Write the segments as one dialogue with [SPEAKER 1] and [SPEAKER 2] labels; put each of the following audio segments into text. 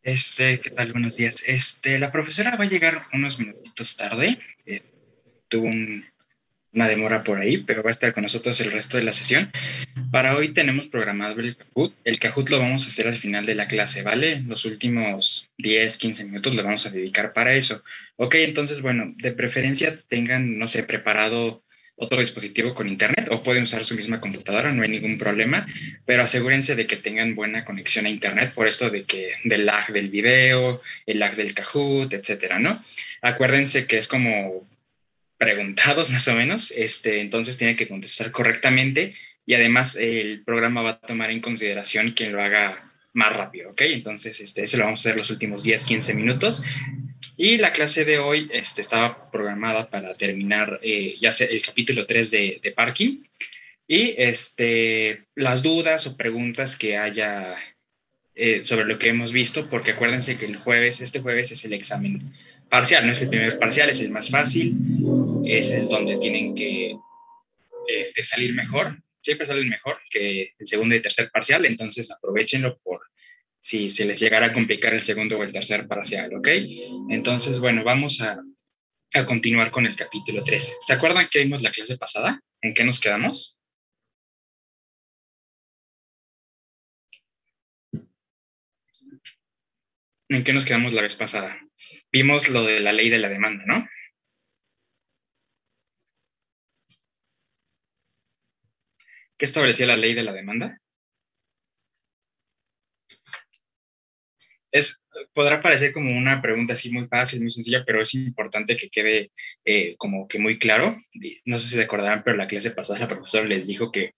[SPEAKER 1] ¿Qué tal? Buenos días. La profesora va a llegar unos minutitos tarde. Tuvo una demora por ahí, pero va a estar con nosotros el resto de la sesión. Para hoy tenemos programado el Kahoot. El Kahoot lo vamos a hacer al final de la clase, ¿vale? Los últimos 10, 15 minutos lo vamos a dedicar para eso. Ok, entonces, bueno, de preferencia tengan, no sé, preparado otro dispositivo con internet o pueden usar su misma computadora, no hay ningún problema, pero asegúrense de que tengan buena conexión a internet por esto de que del lag del video, el lag del Kahoot, etcétera, ¿no? Acuérdense que es como preguntados más o menos, entonces tiene que contestar correctamente y además el programa va a tomar en consideración quien lo haga más rápido, ¿ok? Entonces, eso lo vamos a hacer los últimos 10, 15 minutos. Y la clase de hoy estaba programada para terminar ya sea el capítulo 3 de Parking y las dudas o preguntas que haya sobre lo que hemos visto, porque acuérdense que este jueves es el examen parcial, no es el primer parcial, es el más fácil, es el donde tienen que salir mejor, siempre salen mejor que el segundo y tercer parcial, entonces aprovechenlo por si se les llegara a complicar el segundo o el tercer parcial, ¿ok? Entonces, bueno, vamos a continuar con el capítulo 3. ¿Se acuerdan que vimos la clase pasada? ¿En qué nos quedamos? ¿En qué nos quedamos la vez pasada? Vimos lo de la ley de la demanda, ¿no? ¿Qué establecía la ley de la demanda? Es, podrá parecer como una pregunta así muy fácil, muy sencilla, pero es importante que quede como que muy claro. No sé si se acordarán, pero la clase pasada la profesora les dijo que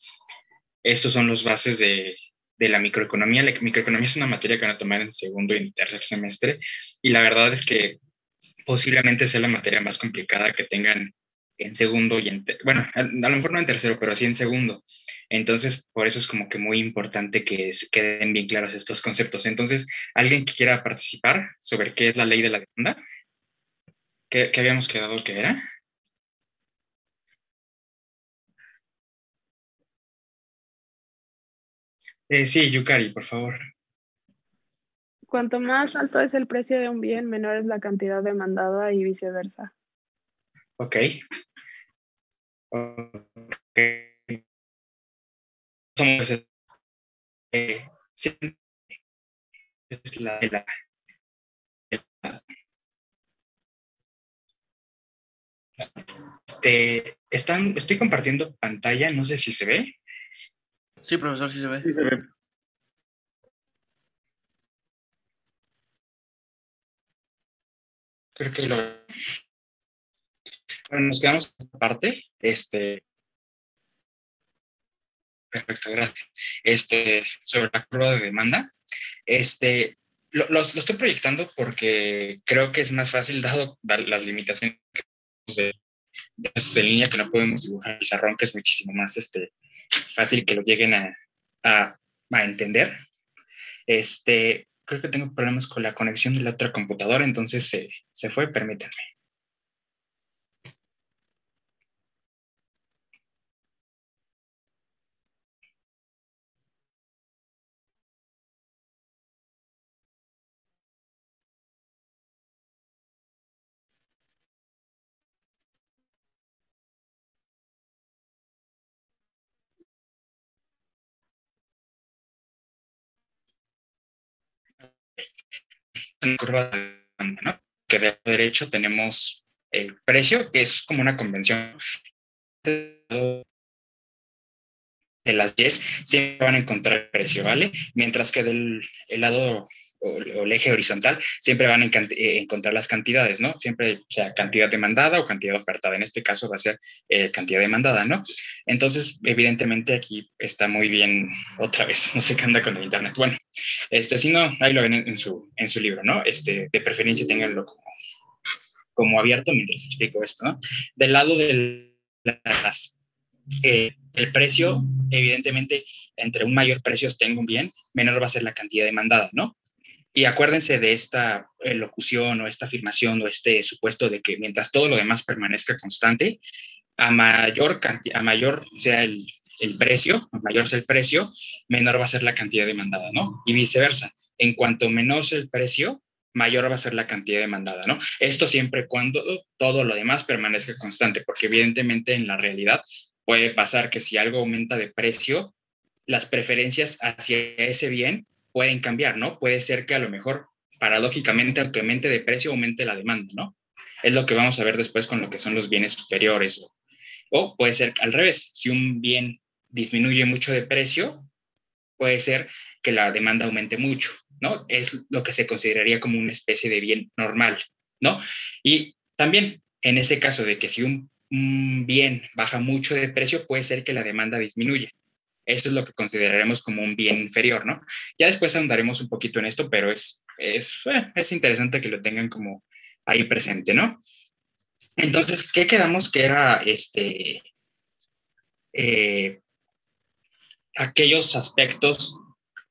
[SPEAKER 1] estos son los bases de la microeconomía. La microeconomía es una materia que van a tomar en segundo y en tercer semestre, y la verdad es que posiblemente sea la materia más complicada que tengan en segundo y bueno, a lo mejor no en tercero, pero sí en segundo. Entonces, por eso es como que muy importante que queden bien claros estos conceptos. Entonces, ¿alguien que quiera participar sobre qué es la ley de la demanda? ¿Qué habíamos quedado que era? Sí, Yukari, por favor.
[SPEAKER 2] Cuanto más alto es el precio de un bien, menor es la cantidad demandada y viceversa.
[SPEAKER 1] Ok. Ok. Somos, sí, es estoy compartiendo pantalla, no sé si se ve.
[SPEAKER 3] Sí, profesor, sí se ve.
[SPEAKER 1] Sí, se ve. Creo que bueno, nos quedamos en esta parte. Perfecto, gracias. Sobre la curva de demanda. Este, lo estoy proyectando porque creo que es más fácil, dado las limitaciones de en línea, que no podemos dibujar el pizarrón, que es muchísimo más fácil que lo lleguen a, a entender. Creo que tengo problemas con la conexión de la otra computadora, entonces se fue, permítanme. En la curva de demanda, ¿no? Que de derecho tenemos el precio, que es como una convención de las yes, siempre van a encontrar el precio, ¿vale? Mientras que del el lado o el eje horizontal siempre van a encontrar las cantidades, ¿no? Siempre, o sea, cantidad demandada o cantidad ofertada. En este caso va a ser cantidad demandada, ¿no? Entonces, evidentemente aquí está muy bien, otra vez, no sé qué anda con el internet. Bueno, si no, ahí lo ven en su libro, ¿no? De preferencia tenganlo como abierto mientras explico esto, ¿no? Del lado de las el precio, evidentemente, entre un mayor precio tenga un bien, menor va a ser la cantidad demandada, ¿no? Y acuérdense de esta locución o esta afirmación o este supuesto de que mientras todo lo demás permanezca constante, a mayor sea el precio, mayor sea el precio, menor va a ser la cantidad demandada, ¿no? Y viceversa. En cuanto menor sea el precio, mayor va a ser la cantidad demandada, ¿no? Esto siempre cuando todo lo demás permanezca constante, porque evidentemente en la realidad puede pasar que si algo aumenta de precio, las preferencias hacia ese bien pueden cambiar, ¿no? Puede ser que a lo mejor, paradójicamente, aunque aumente de precio, aumente la demanda, ¿no? Es lo que vamos a ver después con lo que son los bienes superiores. O puede ser al revés, si un bien disminuye mucho de precio, puede ser que la demanda aumente mucho, ¿no? Es lo que se consideraría como una especie de bien normal, ¿no? Y también en ese caso de que si un bien baja mucho de precio, puede ser que la demanda disminuya. Eso es lo que consideraremos como un bien inferior, ¿no? Ya después ahondaremos un poquito en esto, pero es interesante que lo tengan como ahí presente, ¿no? Entonces, ¿qué quedamos que era eh, aquellos aspectos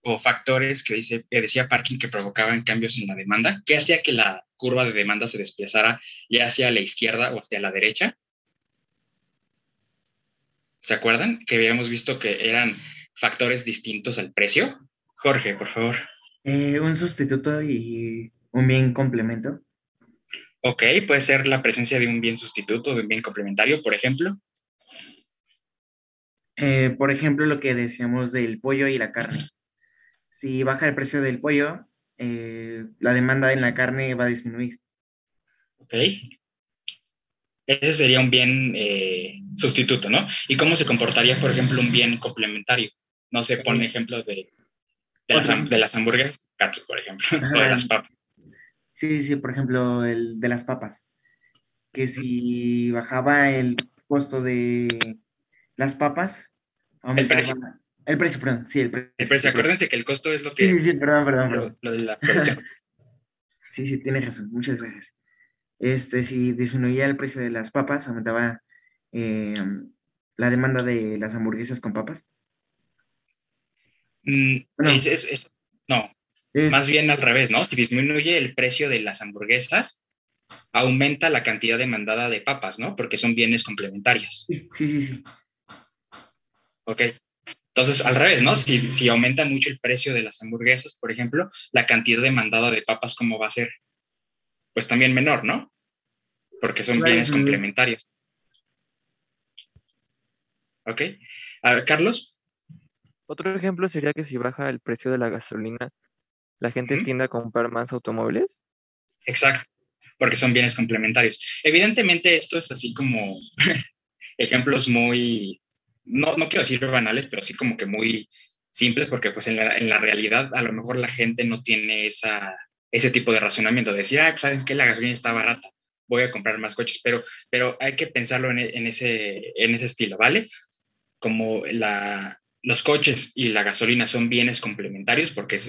[SPEAKER 1] o factores que decía Parkin que provocaban cambios en la demanda? ¿Qué hacía que la curva de demanda se desplazara ya hacia la izquierda o hacia la derecha? ¿Se acuerdan? Que habíamos visto que eran factores distintos al precio. Jorge, por favor.
[SPEAKER 4] Un sustituto y un bien complemento.
[SPEAKER 1] Ok, puede ser la presencia de un bien sustituto, de un bien complementario, por ejemplo.
[SPEAKER 4] Por ejemplo, lo que decíamos del pollo y la carne. Si baja el precio del pollo, la demanda en la carne va a disminuir.
[SPEAKER 1] Ok. Ese sería un bien sustituto, ¿no? ¿Y cómo se comportaría, por ejemplo, un bien complementario? No se pone
[SPEAKER 4] Eh,
[SPEAKER 1] ejemplos
[SPEAKER 4] otro,
[SPEAKER 1] de las hamburguesas, katsu, por ejemplo, o de
[SPEAKER 4] ajá,
[SPEAKER 1] las papas.
[SPEAKER 4] sí, sí, por ejemplo, el de las papas. Que si bajaba el costo de las papas,
[SPEAKER 1] El
[SPEAKER 4] aumentaba
[SPEAKER 1] precio.
[SPEAKER 4] el precio, perdón, sí, el
[SPEAKER 1] El
[SPEAKER 4] precio.
[SPEAKER 1] precio. Acuérdense que el costo es lo
[SPEAKER 4] Sí, sí,
[SPEAKER 1] que,
[SPEAKER 4] sí, perdón, perdón, perdón.
[SPEAKER 1] lo de la producción.
[SPEAKER 4] Sí, sí, tienes razón, muchas gracias. Si disminuía el precio de las papas, aumentaba eh, la demanda de las hamburguesas con papas.
[SPEAKER 1] Es,
[SPEAKER 4] Bueno,
[SPEAKER 1] es, es, no, más
[SPEAKER 4] es,
[SPEAKER 1] bien al revés, ¿no? Si disminuye el precio de las hamburguesas, aumenta la cantidad demandada de papas, ¿no? Porque son bienes complementarios.
[SPEAKER 4] sí, sí, sí, sí.
[SPEAKER 1] ¿Ok? Entonces, al revés, ¿no? Si aumenta mucho el precio de las hamburguesas, por ejemplo, la cantidad demandada de papas, ¿cómo va a ser? Pues también menor, ¿no? Porque son
[SPEAKER 4] Va a
[SPEAKER 1] bienes
[SPEAKER 4] disminuir.
[SPEAKER 1] complementarios. ¿Ok? A ver, Carlos.
[SPEAKER 3] Otro ejemplo sería que si baja el precio de la gasolina, la gente
[SPEAKER 1] Ujú.
[SPEAKER 3] tiende a comprar más automóviles.
[SPEAKER 1] Exacto, porque son bienes complementarios. Evidentemente, esto es así como ejemplos muy, no quiero decir banales, pero sí como que muy simples, porque pues en la realidad a lo mejor la gente no tiene ese tipo de razonamiento, de decir, ah, pues sabes que la gasolina está barata, voy a comprar más coches, pero hay que pensarlo en ese estilo, ¿vale? Como los coches y la gasolina son bienes complementarios, porque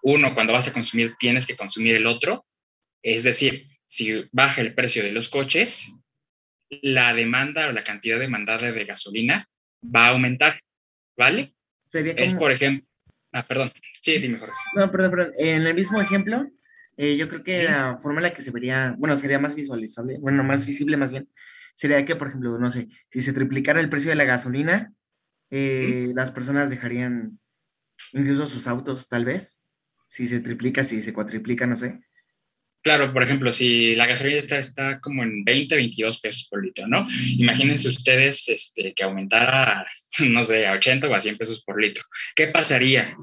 [SPEAKER 1] uno cuando vas a consumir tienes que consumir el otro, es decir, si baja el precio de los coches, la demanda o la cantidad demandada de gasolina va a aumentar, ¿vale?
[SPEAKER 4] Sería
[SPEAKER 1] Es,
[SPEAKER 4] como,
[SPEAKER 1] por ejemplo, perdón, sí, dime, Jorge.
[SPEAKER 4] no, perdón, perdón. En el mismo ejemplo, yo creo que
[SPEAKER 1] Ujú,
[SPEAKER 4] la forma en la que se vería, bueno, sería más visualizable, bueno, más visible más bien, sería que, por ejemplo, no sé, si se triplicara el precio de la gasolina,
[SPEAKER 1] ujú.
[SPEAKER 4] las personas dejarían incluso sus autos, tal vez, si se triplica, si se cuatriplica, no sé.
[SPEAKER 1] Claro, por ejemplo, si la gasolina está como en 20, 22 pesos por litro, ¿no? Imagínense ustedes que aumentara, no sé, a 80 o a 100 pesos por litro. ¿Qué pasaría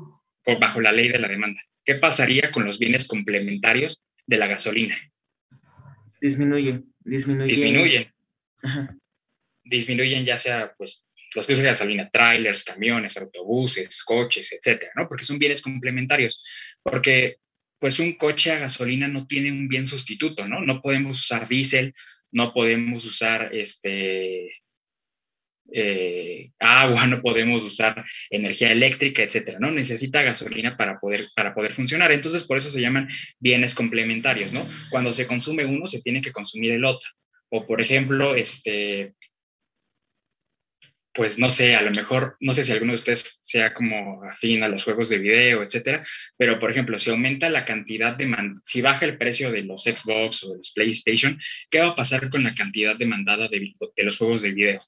[SPEAKER 1] bajo la ley de la demanda? ¿Qué pasaría con los bienes complementarios de la gasolina?
[SPEAKER 4] Disminuye,
[SPEAKER 1] Disminuyen,
[SPEAKER 4] ajá,
[SPEAKER 1] disminuyen ya sea, pues, los precios de gasolina, trailers, camiones, autobuses, coches, etcétera, ¿no? Porque son bienes complementarios. Porque, pues, un coche a gasolina no tiene un bien sustituto, ¿no? No podemos usar diésel, no podemos usar agua, no podemos usar energía eléctrica, etcétera, ¿no? Necesita gasolina para poder funcionar. Entonces, por eso se llaman bienes complementarios, ¿no? Cuando se consume uno, se tiene que consumir el otro. O, por ejemplo, pues no sé, a lo mejor, no sé si alguno de ustedes sea como afín a los juegos de video, etcétera, pero por ejemplo, si aumenta la cantidad si baja el precio de los Xbox o de los PlayStation, ¿qué va a pasar con la cantidad demandada de los juegos de video?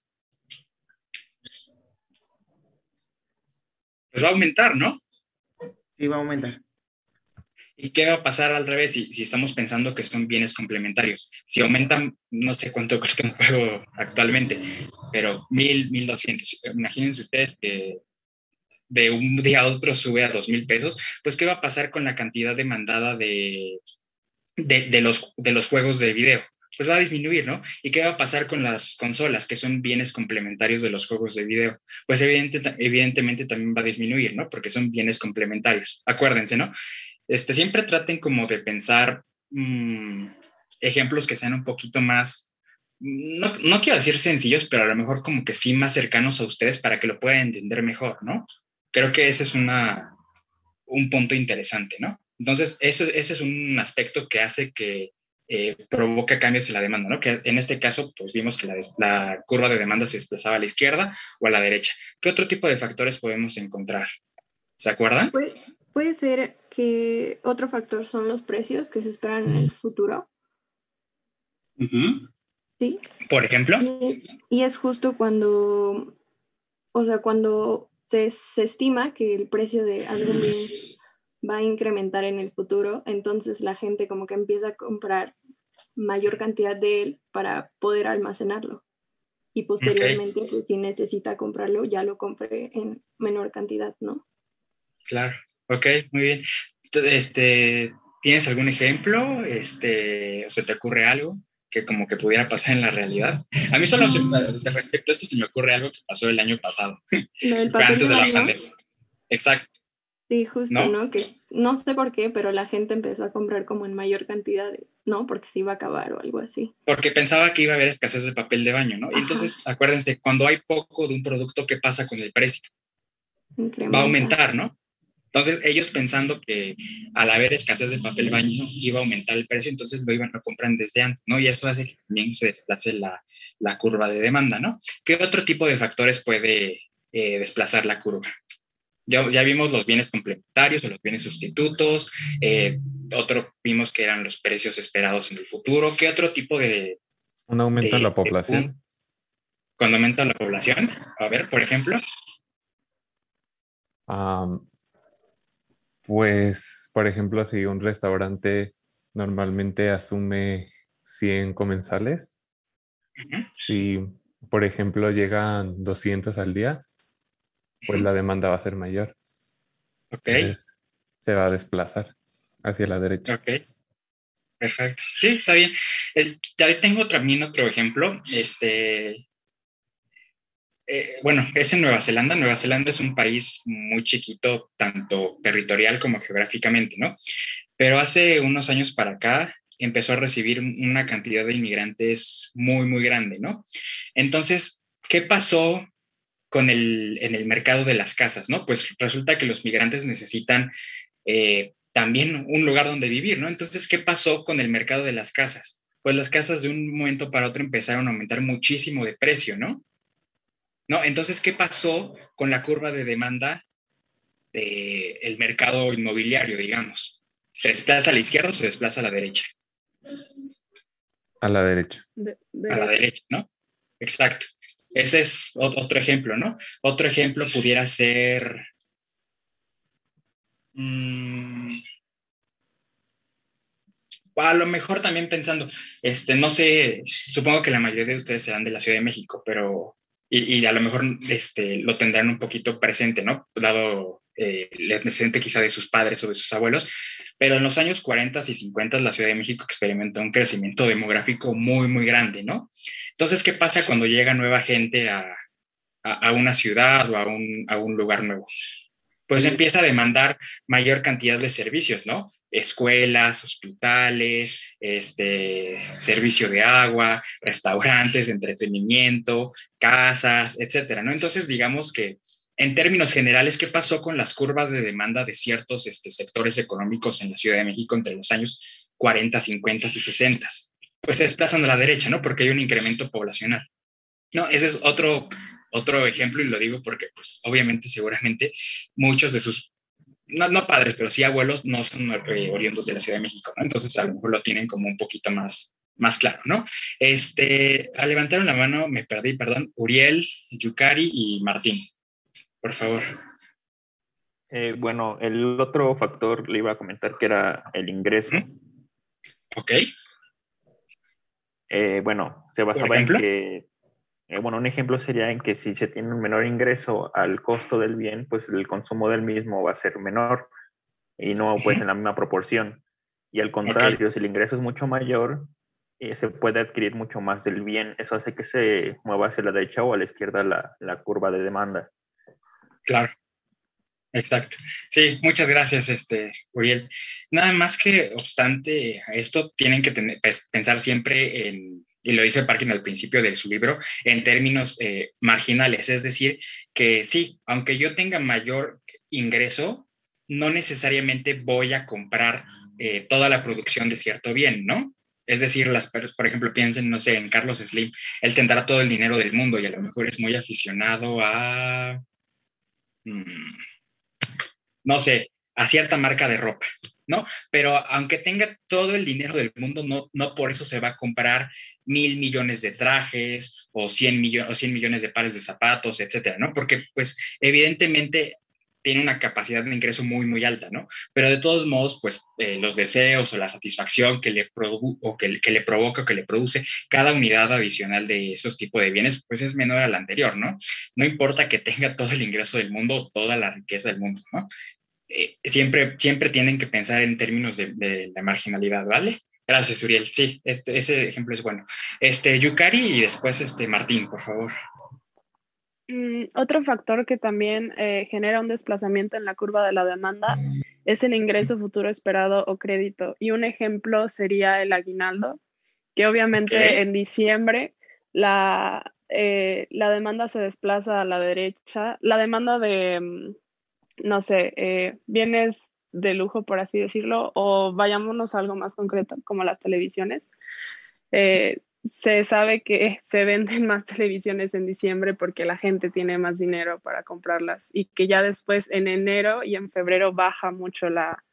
[SPEAKER 1] pues va a aumentar, ¿no?
[SPEAKER 4] Sí, va a aumentar.
[SPEAKER 1] ¿Y qué va a pasar al revés si estamos pensando que son bienes complementarios? Si aumentan, no sé cuánto cuesta un juego actualmente, pero 1,000, 1,200. Imagínense ustedes que de un día a otro sube a 2,000 pesos, pues ¿qué va a pasar con la cantidad demandada de los juegos de video? Pues va a disminuir, ¿no? ¿Y qué va a pasar con las consolas, que son bienes complementarios de los juegos de video? Pues evidentemente también va a disminuir, ¿no? Porque son bienes complementarios. Acuérdense, ¿no? Siempre traten como de pensar ejemplos que sean un poquito más, no quiero decir sencillos, pero a lo mejor como que sí más cercanos a ustedes para que lo puedan entender mejor, ¿no? Creo que ese es un punto interesante, ¿no? Entonces, ese es un aspecto que hace que provoca cambios en la demanda, ¿no? Que en este caso, pues vimos que la curva de demanda se desplazaba a la izquierda o a la derecha. ¿Qué otro tipo de factores podemos encontrar? ¿Se acuerdan?
[SPEAKER 5] Puede ser que otro factor son los precios que se esperan en el futuro, ¿sí?
[SPEAKER 1] Por ejemplo.
[SPEAKER 5] Y es justo cuando, o sea, cuando se estima que el precio de algún bien va a incrementar en el futuro, entonces la gente como que empieza a comprar mayor cantidad de él para poder almacenarlo. Y posteriormente, pues si necesita comprarlo, ya lo compre en menor cantidad, ¿no?
[SPEAKER 1] Claro, ok, muy bien. ¿Tienes algún ejemplo? ¿O se te ocurre algo que como que pudiera pasar en la realidad? A mí solo respecto a esto se me ocurre algo que pasó el año pasado.
[SPEAKER 5] Lo del
[SPEAKER 1] Fue
[SPEAKER 5] papel
[SPEAKER 1] antes
[SPEAKER 5] de
[SPEAKER 1] de la
[SPEAKER 5] baño.
[SPEAKER 1] pandemia. Exacto.
[SPEAKER 5] Sí, justo,
[SPEAKER 1] ¿No?
[SPEAKER 5] ¿no? Que no sé por qué, pero la gente empezó a comprar como en mayor cantidad, ¿no? Porque se iba a acabar o algo así.
[SPEAKER 1] Porque pensaba que iba a haber escasez de papel de baño, ¿no? Y entonces, acuérdense, cuando hay poco de un producto, ¿qué pasa con el precio?
[SPEAKER 5] Incrementa.
[SPEAKER 1] Va a aumentar, ¿no? Entonces, ellos pensando que al haber escasez de papel de baño iba a aumentar el precio, entonces lo iban a comprar desde antes, ¿no? Y eso hace que también se desplace la curva de demanda, ¿no? ¿Qué otro tipo de factores puede desplazar la curva? Ya vimos los bienes complementarios o los bienes sustitutos, otro vimos que eran los precios esperados en el futuro. ¿Qué otro tipo de...
[SPEAKER 6] Un aumento en la
[SPEAKER 1] punto
[SPEAKER 6] población.
[SPEAKER 1] cuando aumenta la población? A ver, por ejemplo.
[SPEAKER 6] Pues, por ejemplo, si un restaurante normalmente asume 100 comensales,
[SPEAKER 1] Uh-huh.
[SPEAKER 6] si, por ejemplo, llegan 200 al día, pues la demanda va a ser mayor.
[SPEAKER 1] Ok.
[SPEAKER 6] Entonces, se va a desplazar hacia la derecha.
[SPEAKER 1] Ok, perfecto. Sí, está bien. Ya tengo también otro ejemplo. Bueno, es en Nueva Zelanda. Nueva Zelanda es un país muy chiquito, tanto territorial como geográficamente, ¿no? Pero hace unos años para acá empezó a recibir una cantidad de inmigrantes muy, muy grande, ¿no? Entonces, ¿qué pasó en el mercado de las casas, ¿no? Pues resulta que los migrantes necesitan también un lugar donde vivir, ¿no? Entonces, ¿qué pasó con el mercado de las casas? Pues las casas de un momento para otro empezaron a aumentar muchísimo de precio, ¿no? ¿No? Entonces, ¿qué pasó con la curva de demanda del mercado inmobiliario, digamos? ¿Se desplaza a la izquierda o se desplaza a la derecha?
[SPEAKER 6] A la derecha.
[SPEAKER 1] A la derecha, ¿no? Exacto. Ese es otro ejemplo, ¿no? Otro ejemplo pudiera ser... a lo mejor también pensando, no sé, supongo que la mayoría de ustedes serán de la Ciudad de México, pero, y a lo mejor lo tendrán un poquito presente, ¿no? Dado el antecedente quizá de sus padres o de sus abuelos, pero en los años 40 y 50 la Ciudad de México experimentó un crecimiento demográfico muy, muy grande, ¿no? Entonces, ¿qué pasa cuando llega nueva gente a una ciudad o a un lugar nuevo? Pues empieza a demandar mayor cantidad de servicios, ¿no? Escuelas, hospitales, servicio de agua, restaurantes, entretenimiento, casas, etcétera, ¿no? Entonces, digamos que en términos generales, ¿qué pasó con las curvas de demanda de ciertos sectores económicos en la Ciudad de México entre los años 40, 50 y 60? Pues se desplazan a la derecha, ¿no? Porque hay un incremento poblacional. No, ese es otro ejemplo y lo digo porque, pues, obviamente, seguramente, muchos de sus, no padres, pero sí abuelos, no son oriundos de la Ciudad de México, ¿no? Entonces, a lo mejor lo tienen como un poquito más claro, ¿no? Levantaron la mano, me perdí, perdón, Uriel, Yukari y Martín, por favor.
[SPEAKER 7] Bueno, el otro factor le iba a comentar que era el ingreso.
[SPEAKER 1] Ok.
[SPEAKER 7] Bueno, se
[SPEAKER 1] ¿Por
[SPEAKER 7] basaba en
[SPEAKER 1] ejemplo?
[SPEAKER 7] que, bueno, un ejemplo sería en que si se tiene un menor ingreso al costo del bien, pues el consumo del mismo va a ser menor y no pues
[SPEAKER 1] Ujú.
[SPEAKER 7] en la misma proporción. Y al
[SPEAKER 1] Ok,
[SPEAKER 7] contrario, si el ingreso es mucho mayor, se puede adquirir mucho más del bien. Eso hace que se mueva hacia la derecha o a la izquierda la curva de demanda.
[SPEAKER 1] claro. Exacto. Sí, muchas gracias, Uriel. Nada más que obstante a esto, tienen que pensar siempre y lo dice Parkin al principio de su libro, en términos marginales. Es decir, que sí, aunque yo tenga mayor ingreso, no necesariamente voy a comprar toda la producción de cierto bien, ¿no? Es decir, por ejemplo, piensen, no sé, en Carlos Slim, él tendrá todo el dinero del mundo y a lo mejor es muy aficionado a... mm, no sé, a cierta marca de ropa, ¿no? Pero aunque tenga todo el dinero del mundo, no por eso se va a comprar 1.000 millones de trajes o 100 millones de pares de zapatos, etcétera, ¿no? Porque, pues, evidentemente tiene una capacidad de ingreso muy, muy alta, ¿no? Pero de todos modos, pues, los deseos o la satisfacción que le provoca o que le produce cada unidad adicional de esos tipos de bienes, pues es menor a la anterior, ¿no? No importa que tenga todo el ingreso del mundo o toda la riqueza del mundo, ¿no? Siempre tienen que pensar en términos de la marginalidad, ¿vale? Gracias, Uriel. Sí, ese ejemplo es bueno. Yukari y después Martín, por favor.
[SPEAKER 2] Otro factor que también genera un desplazamiento en la curva de la demanda es el ingreso futuro esperado o crédito. Y un ejemplo sería el aguinaldo, que obviamente
[SPEAKER 1] Ok.
[SPEAKER 2] en diciembre la demanda se desplaza a la derecha. La demanda de, no sé, bienes de lujo, por así decirlo, o vayámonos a algo más concreto, como las televisiones. Se sabe que se venden más televisiones en diciembre porque la gente tiene más dinero para comprarlas y que ya después en enero y en febrero baja mucho la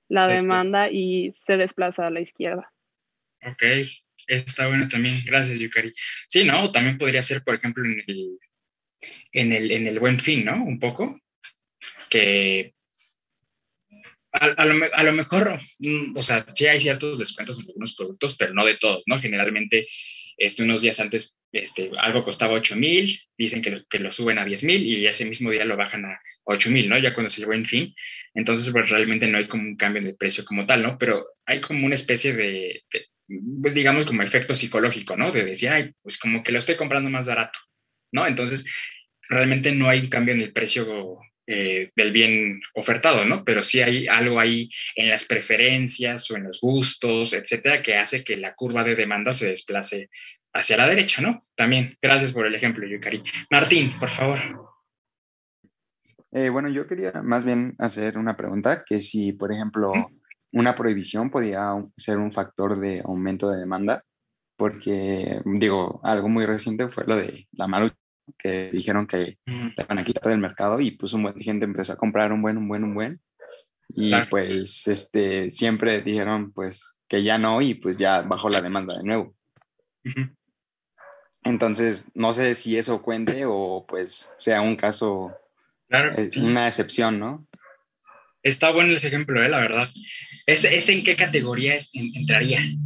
[SPEAKER 1] Después.
[SPEAKER 2] demanda y se desplaza a la izquierda.
[SPEAKER 1] Ok. Está bueno también. Gracias, Yukari. Sí, ¿no? También podría ser, por ejemplo, en el Buen Fin, ¿no? Un poco. Que a lo mejor, o sea, sí hay ciertos descuentos en algunos productos, pero no de todos, ¿no? Generalmente, unos días antes, algo costaba 8,000, dicen que lo suben a 10,000 y ese mismo día lo bajan a 8,000, ¿no? Ya cuando es el Buen Fin. Entonces, pues realmente no hay como un cambio en el precio como tal, ¿no? Pero hay como una especie pues digamos, como efecto psicológico, ¿no? De decir, ay, pues como que lo estoy comprando más barato, ¿no? Entonces, realmente no hay un cambio en el precio del bien ofertado, ¿no? Pero sí hay algo ahí en las preferencias o en los gustos, etcétera, que hace que la curva de demanda se desplace hacia la derecha, ¿no? También, gracias por el ejemplo, Yukari. Martín, por favor.
[SPEAKER 8] Bueno, yo quería más bien hacer una pregunta, que si, por ejemplo, una prohibición podía ser un factor de aumento de demanda, porque, digo, algo muy reciente fue lo de la Maruchan, que dijeron que la van a quitar del mercado y pues un buen de gente empezó a comprar un buen, y
[SPEAKER 1] Claro.
[SPEAKER 8] pues siempre dijeron pues que ya no y pues ya bajó la demanda de nuevo.
[SPEAKER 1] Uh-huh.
[SPEAKER 8] Entonces, no sé si eso cuente o pues sea un caso,
[SPEAKER 1] Claro, sí.
[SPEAKER 8] una excepción, ¿no?
[SPEAKER 1] Está bueno ese ejemplo, la verdad. ¿Ese en qué categoría entraría? En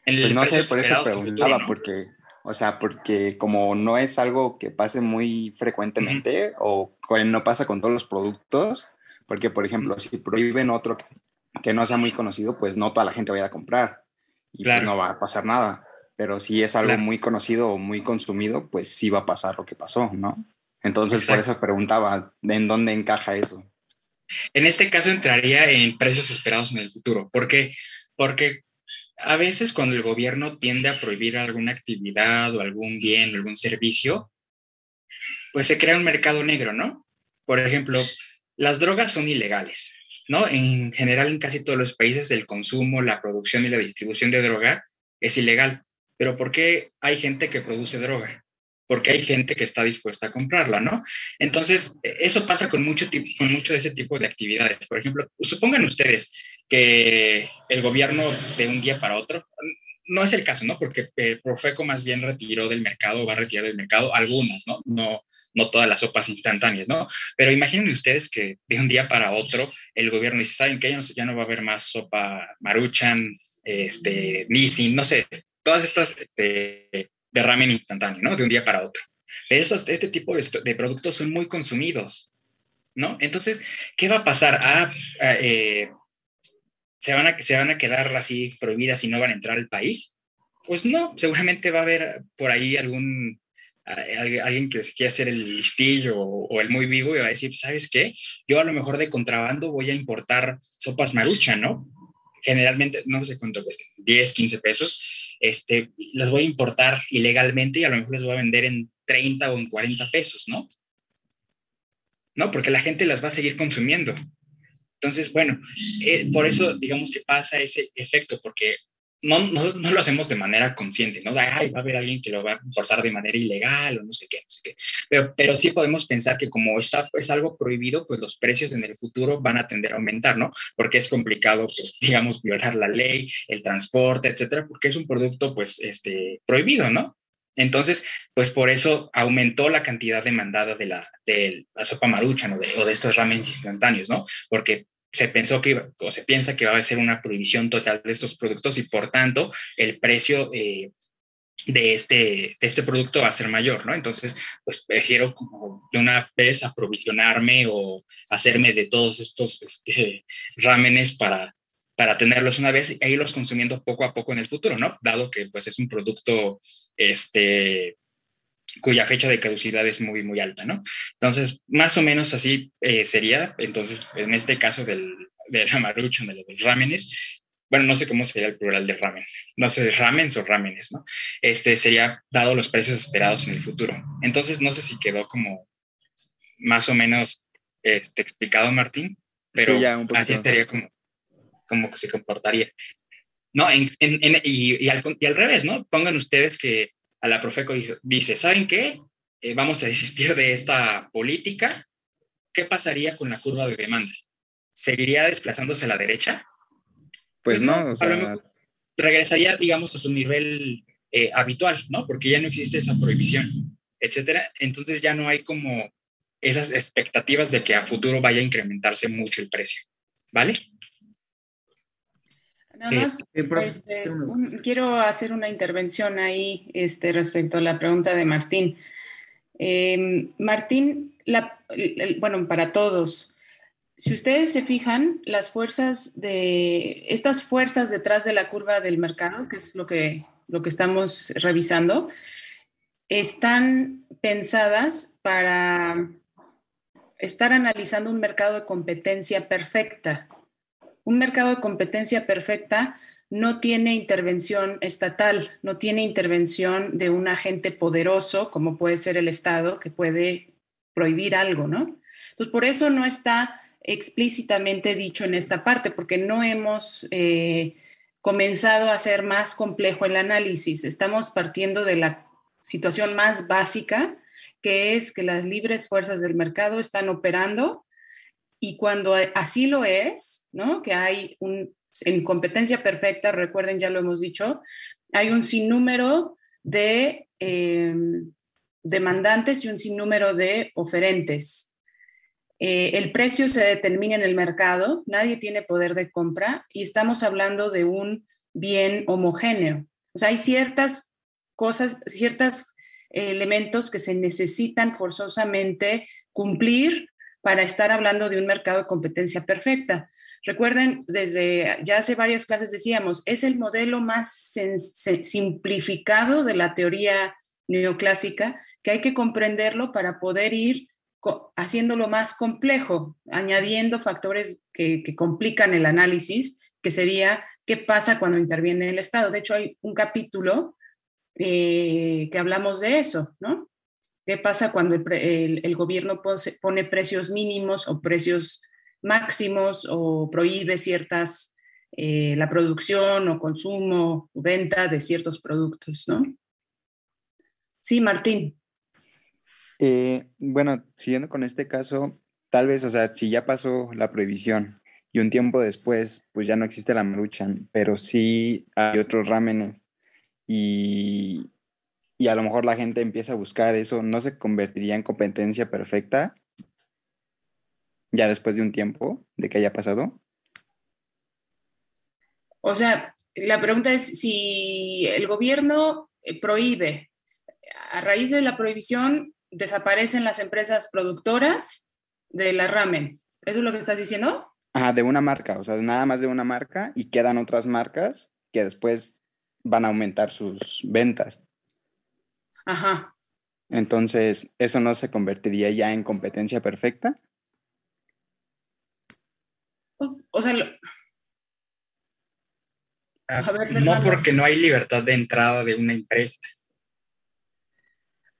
[SPEAKER 8] Pues
[SPEAKER 1] el
[SPEAKER 8] no sé,
[SPEAKER 1] precios
[SPEAKER 8] por eso
[SPEAKER 1] esperados a futuro,
[SPEAKER 8] preguntaba,
[SPEAKER 1] ¿no?
[SPEAKER 8] porque, o sea, porque como no es algo que pase muy frecuentemente o no pasa con todos los productos, porque, por ejemplo, si prohíben otro que no sea muy conocido, pues no toda la gente va a ir a comprar y pues
[SPEAKER 1] Claro,
[SPEAKER 8] no va a pasar nada. Pero si es algo
[SPEAKER 1] claro,
[SPEAKER 8] muy conocido o muy consumido, pues sí va a pasar lo que pasó, ¿no? Entonces, por
[SPEAKER 1] exacto.
[SPEAKER 8] eso preguntaba, ¿en dónde encaja eso?
[SPEAKER 1] En este caso entraría en precios esperados en el futuro. ¿Por qué? Porque a veces cuando el gobierno tiende a prohibir alguna actividad o algún bien o algún servicio, pues se crea un mercado negro, ¿no? Por ejemplo, las drogas son ilegales, ¿no? En general, en casi todos los países, el consumo, la producción y la distribución de droga es ilegal. Pero ¿por qué hay gente que produce droga? Porque hay gente que está dispuesta a comprarla, ¿no? Entonces, eso pasa con mucho de ese tipo de actividades. Por ejemplo, supongan ustedes que el gobierno de un día para otro, no es el caso, ¿no? Porque Profeco más bien retiró del mercado, va a retirar del mercado algunas, ¿no? No todas las sopas instantáneas, ¿no? Pero imaginen ustedes que de un día para otro el gobierno dice, ¿saben qué? Ya no va a haber más sopa Maruchan, Nissin, no sé, todas estas de ramen instantáneo, ¿no? De un día para otro. Pero este tipo de productos son muy consumidos, ¿no? Entonces, ¿qué va a pasar? ¿Se van a quedar así prohibidas y no van a entrar al país? Pues no, seguramente va a haber por ahí alguien que se quiera hacer el listillo o el muy vivo y va a decir, ¿sabes qué? Yo a lo mejor de contrabando voy a importar sopas Maruchan, ¿no? Generalmente, no sé cuánto cuestan, 10, 15 pesos, las voy a importar ilegalmente y a lo mejor les voy a vender en 30 o en 40 pesos, ¿no? ¿No? Porque la gente las va a seguir consumiendo. Entonces, bueno, por eso digamos que pasa ese efecto, porque no lo hacemos de manera consciente, ¿no? Ay, va a haber alguien que lo va a importar de manera ilegal o no sé qué, no sé qué. Pero sí podemos pensar que como es algo prohibido, pues los precios en el futuro van a tender a aumentar, ¿no? Porque es complicado, pues, digamos, violar la ley, el transporte, etcétera, porque es un producto, pues, prohibido, ¿no? Entonces, pues por eso aumentó la cantidad demandada de la sopa Maruchan o de estos ramens instantáneos, ¿no? Porque se pensó o se piensa que va a ser una prohibición total de estos productos y por tanto el precio de este producto va a ser mayor, ¿no? Entonces, pues prefiero como de una vez aprovisionarme o hacerme de todos estos rámenes para tenerlos una vez e irlos consumiendo poco a poco en el futuro, ¿no? Dado que pues es un producto cuya fecha de caducidad es muy, muy alta, ¿no? Entonces, más o menos así sería, entonces, en este caso de la Maruchan, de los rámenes, bueno, no sé cómo sería el plural de ramen, no sé, ramens o rámenes, ¿no? Sería dado los precios esperados en el futuro. Entonces, no sé si quedó como más o menos explicado, Martín,
[SPEAKER 8] Sí,
[SPEAKER 1] pero
[SPEAKER 8] ya un
[SPEAKER 1] así
[SPEAKER 8] poquito
[SPEAKER 1] estaría
[SPEAKER 8] mejor.
[SPEAKER 1] como que se comportaría. No, y al revés, ¿no? Pongan ustedes que a la Profeco dice, ¿saben qué? Vamos a desistir de esta política. ¿Qué pasaría con la curva de demanda? ¿Seguiría desplazándose a la derecha?
[SPEAKER 8] Pues
[SPEAKER 1] Pues no,
[SPEAKER 8] no, o
[SPEAKER 1] a lo
[SPEAKER 8] sea,
[SPEAKER 1] mejor regresaría, digamos, a su nivel habitual, ¿no? Porque ya no existe esa prohibición, etcétera. Entonces ya no hay como esas expectativas de que a futuro vaya a incrementarse mucho el precio, ¿vale?
[SPEAKER 9] Nada más,
[SPEAKER 4] profe,
[SPEAKER 9] quiero hacer una intervención ahí respecto a la pregunta de Martín. Martín, bueno, para todos, si ustedes se fijan, estas fuerzas detrás de la curva del mercado, que es lo que estamos revisando, están pensadas para estar analizando un mercado de competencia perfecta. Un mercado de competencia perfecta no tiene intervención estatal, no tiene intervención de un agente poderoso, como puede ser el Estado, que puede prohibir algo, ¿no? Entonces, por eso no está explícitamente dicho en esta parte, porque no hemos comenzado a hacer más complejo el análisis. Estamos partiendo de la situación más básica, que es que las libres fuerzas del mercado están operando y cuando así lo es, ¿no? Que hay en competencia perfecta, recuerden, ya lo hemos dicho, hay un sinnúmero de demandantes y un sinnúmero de oferentes. El precio se determina en el mercado, nadie tiene poder de compra y estamos hablando de un bien homogéneo. O sea, hay ciertas cosas, ciertos elementos que se necesitan forzosamente cumplir para estar hablando de un mercado de competencia perfecta. Recuerden, desde ya hace varias clases decíamos, es el modelo más simplificado de la teoría neoclásica, que hay que comprenderlo para poder ir haciéndolo más complejo, añadiendo factores que complican el análisis, que sería qué pasa cuando interviene el Estado. De hecho, hay un capítulo que hablamos de eso, ¿no? ¿Qué pasa cuando el gobierno pone precios mínimos o precios máximos o prohíbe la producción o consumo o venta de ciertos productos, ¿no? Sí, Martín.
[SPEAKER 8] Bueno, siguiendo con este caso, tal vez, o sea, si ya pasó la prohibición y un tiempo después, pues ya no existe la Maruchan, pero sí hay otros rámenes y, y a lo mejor la gente empieza a buscar eso, ¿no se convertiría en competencia perfecta ya después de un tiempo de que haya pasado?
[SPEAKER 9] O sea, la pregunta es si el gobierno prohíbe, a raíz de la prohibición desaparecen las empresas productoras de la ramen. ¿Eso es lo que estás diciendo?
[SPEAKER 8] Ajá, de una marca, o sea, nada más de una marca y quedan otras marcas que después van a aumentar sus ventas.
[SPEAKER 9] Ajá.
[SPEAKER 8] Entonces, ¿eso no se convertiría ya en competencia perfecta?
[SPEAKER 9] O sea, a ver,
[SPEAKER 1] No,
[SPEAKER 9] Fernando.
[SPEAKER 1] porque no hay libertad de entrada de una empresa.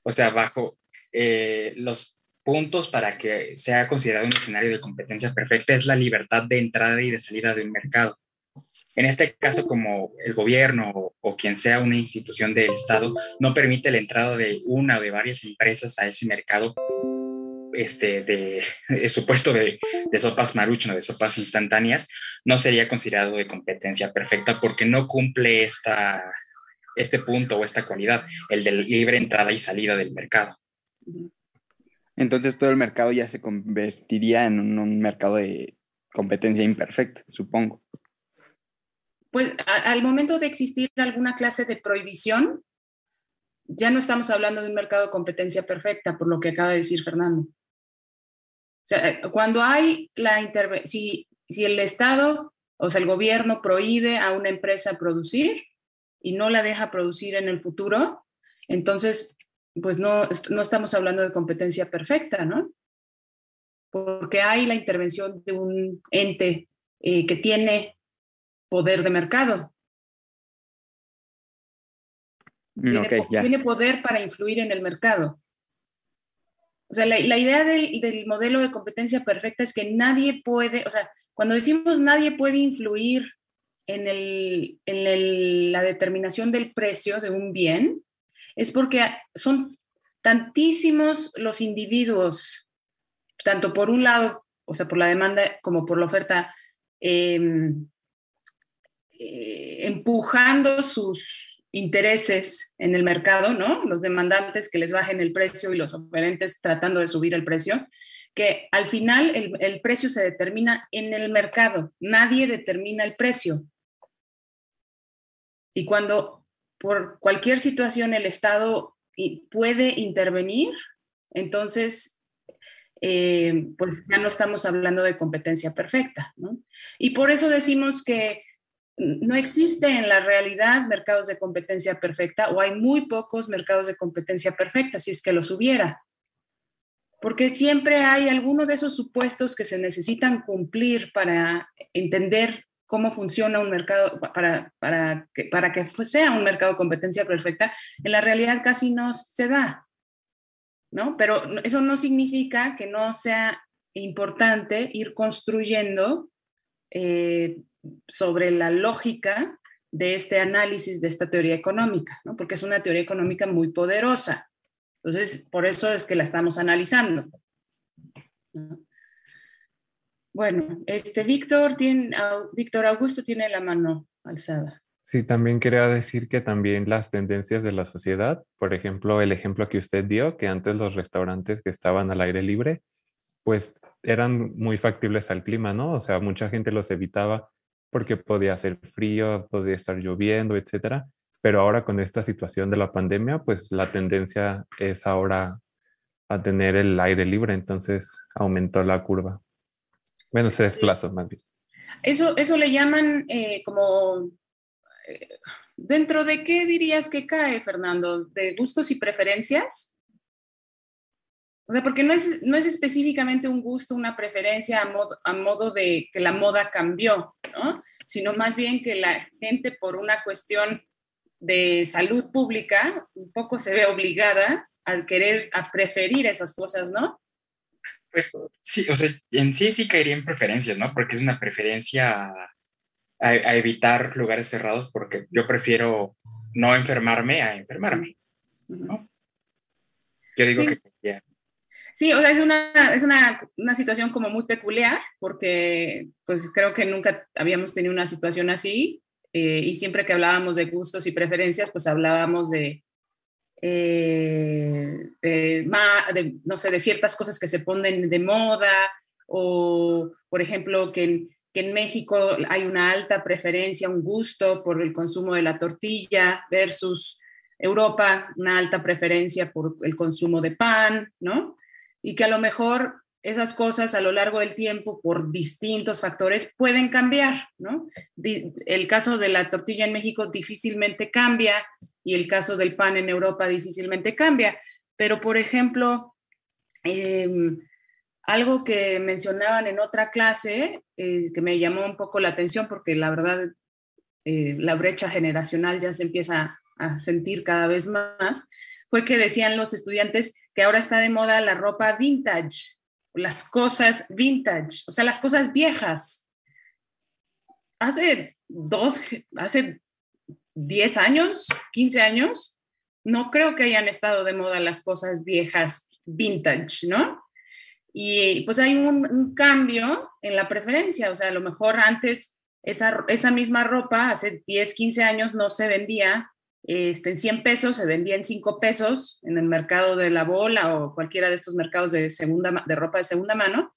[SPEAKER 1] O sea, bajo los puntos para que sea considerado un escenario de competencia perfecta es la libertad de entrada y de salida de un mercado. En este caso, como el gobierno o quien sea una institución del Estado no permite la entrada de una o de varias empresas a ese mercado supuesto de sopas Maruchan o de sopas instantáneas, no sería considerado de competencia perfecta porque no cumple este punto o esta cualidad, el de libre entrada y salida del mercado.
[SPEAKER 8] Entonces todo el mercado ya se convertiría en un mercado de competencia imperfecta, supongo.
[SPEAKER 9] Pues al momento de existir alguna clase de prohibición, ya no estamos hablando de un mercado de competencia perfecta, por lo que acaba de decir Fernando. O sea, cuando hay si el Estado, o sea, el gobierno prohíbe a una empresa producir y no la deja producir en el futuro, entonces, pues no estamos hablando de competencia perfecta, ¿no? Porque hay la intervención de un ente que tiene poder de mercado. Tiene poder para influir en el mercado. O sea, la idea del modelo de competencia perfecta es que nadie puede, o sea, cuando decimos nadie puede influir en la determinación del precio de un bien, es porque son tantísimos los individuos, tanto por un lado, o sea, por la demanda como por la oferta, empujando sus intereses en el mercado, ¿no? Los demandantes que les bajen el precio y los oferentes tratando de subir el precio, que al final el precio se determina en el mercado, nadie determina el precio. Y cuando por cualquier situación el Estado puede intervenir, entonces pues ya no estamos hablando de competencia perfecta, ¿no? Y por eso decimos que no existe en la realidad mercados de competencia perfecta o hay muy pocos mercados de competencia perfecta, si es que los hubiera. Porque siempre hay alguno de esos supuestos que se necesitan cumplir para entender cómo funciona un mercado, para que sea un mercado de competencia perfecta, en la realidad casi no se da, ¿no? Pero eso no significa que no sea importante ir construyendo sobre la lógica de este análisis de esta teoría económica, ¿no? Porque es una teoría económica muy poderosa. Entonces, por eso es que la estamos analizando, ¿no? Bueno, Víctor Augusto tiene la mano alzada.
[SPEAKER 6] Sí, también quería decir que también las tendencias de la sociedad, por ejemplo, el ejemplo que usted dio, que antes los restaurantes que estaban al aire libre, pues eran muy factibles al clima, ¿no? O sea, mucha gente los evitaba porque podía hacer frío, podía estar lloviendo, etcétera. Pero ahora con esta situación de la pandemia, pues la tendencia es ahora a tener el aire libre, entonces aumentó la curva. Bueno, se desplazó más bien.
[SPEAKER 9] Eso le llaman como... ¿Dentro de qué dirías que cae, Fernando? ¿De gustos y preferencias? O sea, porque no es específicamente un gusto, una preferencia a modo de que la moda cambió, ¿no? Sino más bien que la gente por una cuestión de salud pública un poco se ve obligada a preferir esas cosas, ¿no?
[SPEAKER 1] Pues sí, o sea, en sí caería en preferencias, ¿no? Porque es una preferencia a evitar lugares cerrados porque yo prefiero no enfermarme a enfermarme, ¿no? Yo digo
[SPEAKER 9] sí.
[SPEAKER 1] que...
[SPEAKER 9] Sí, o sea, es una situación como muy peculiar porque pues creo que nunca habíamos tenido una situación así y siempre que hablábamos de gustos y preferencias, pues hablábamos no sé, de ciertas cosas que se ponen de moda, o por ejemplo que en México hay una alta preferencia, un gusto por el consumo de la tortilla versus Europa, una alta preferencia por el consumo de pan, ¿no? Y que a lo mejor esas cosas a lo largo del tiempo, por distintos factores, pueden cambiar, ¿no? El caso de la tortilla en México difícilmente cambia y el caso del pan en Europa difícilmente cambia. Pero, por ejemplo, algo que mencionaban en otra clase, que me llamó un poco la atención porque la verdad la brecha generacional ya se empieza a sentir cada vez más, fue que decían los estudiantes que ahora está de moda la ropa vintage, las cosas vintage, o sea, las cosas viejas. Hace 10 años, 15 años, no creo que hayan estado de moda las cosas viejas vintage, ¿no? Y pues hay un cambio en la preferencia, o sea, a lo mejor antes esa misma ropa, hace 10, 15 años, no se vendía en 100 pesos, se vendía en 5 pesos en el mercado de la Bola o cualquiera de estos mercados de ropa de segunda mano,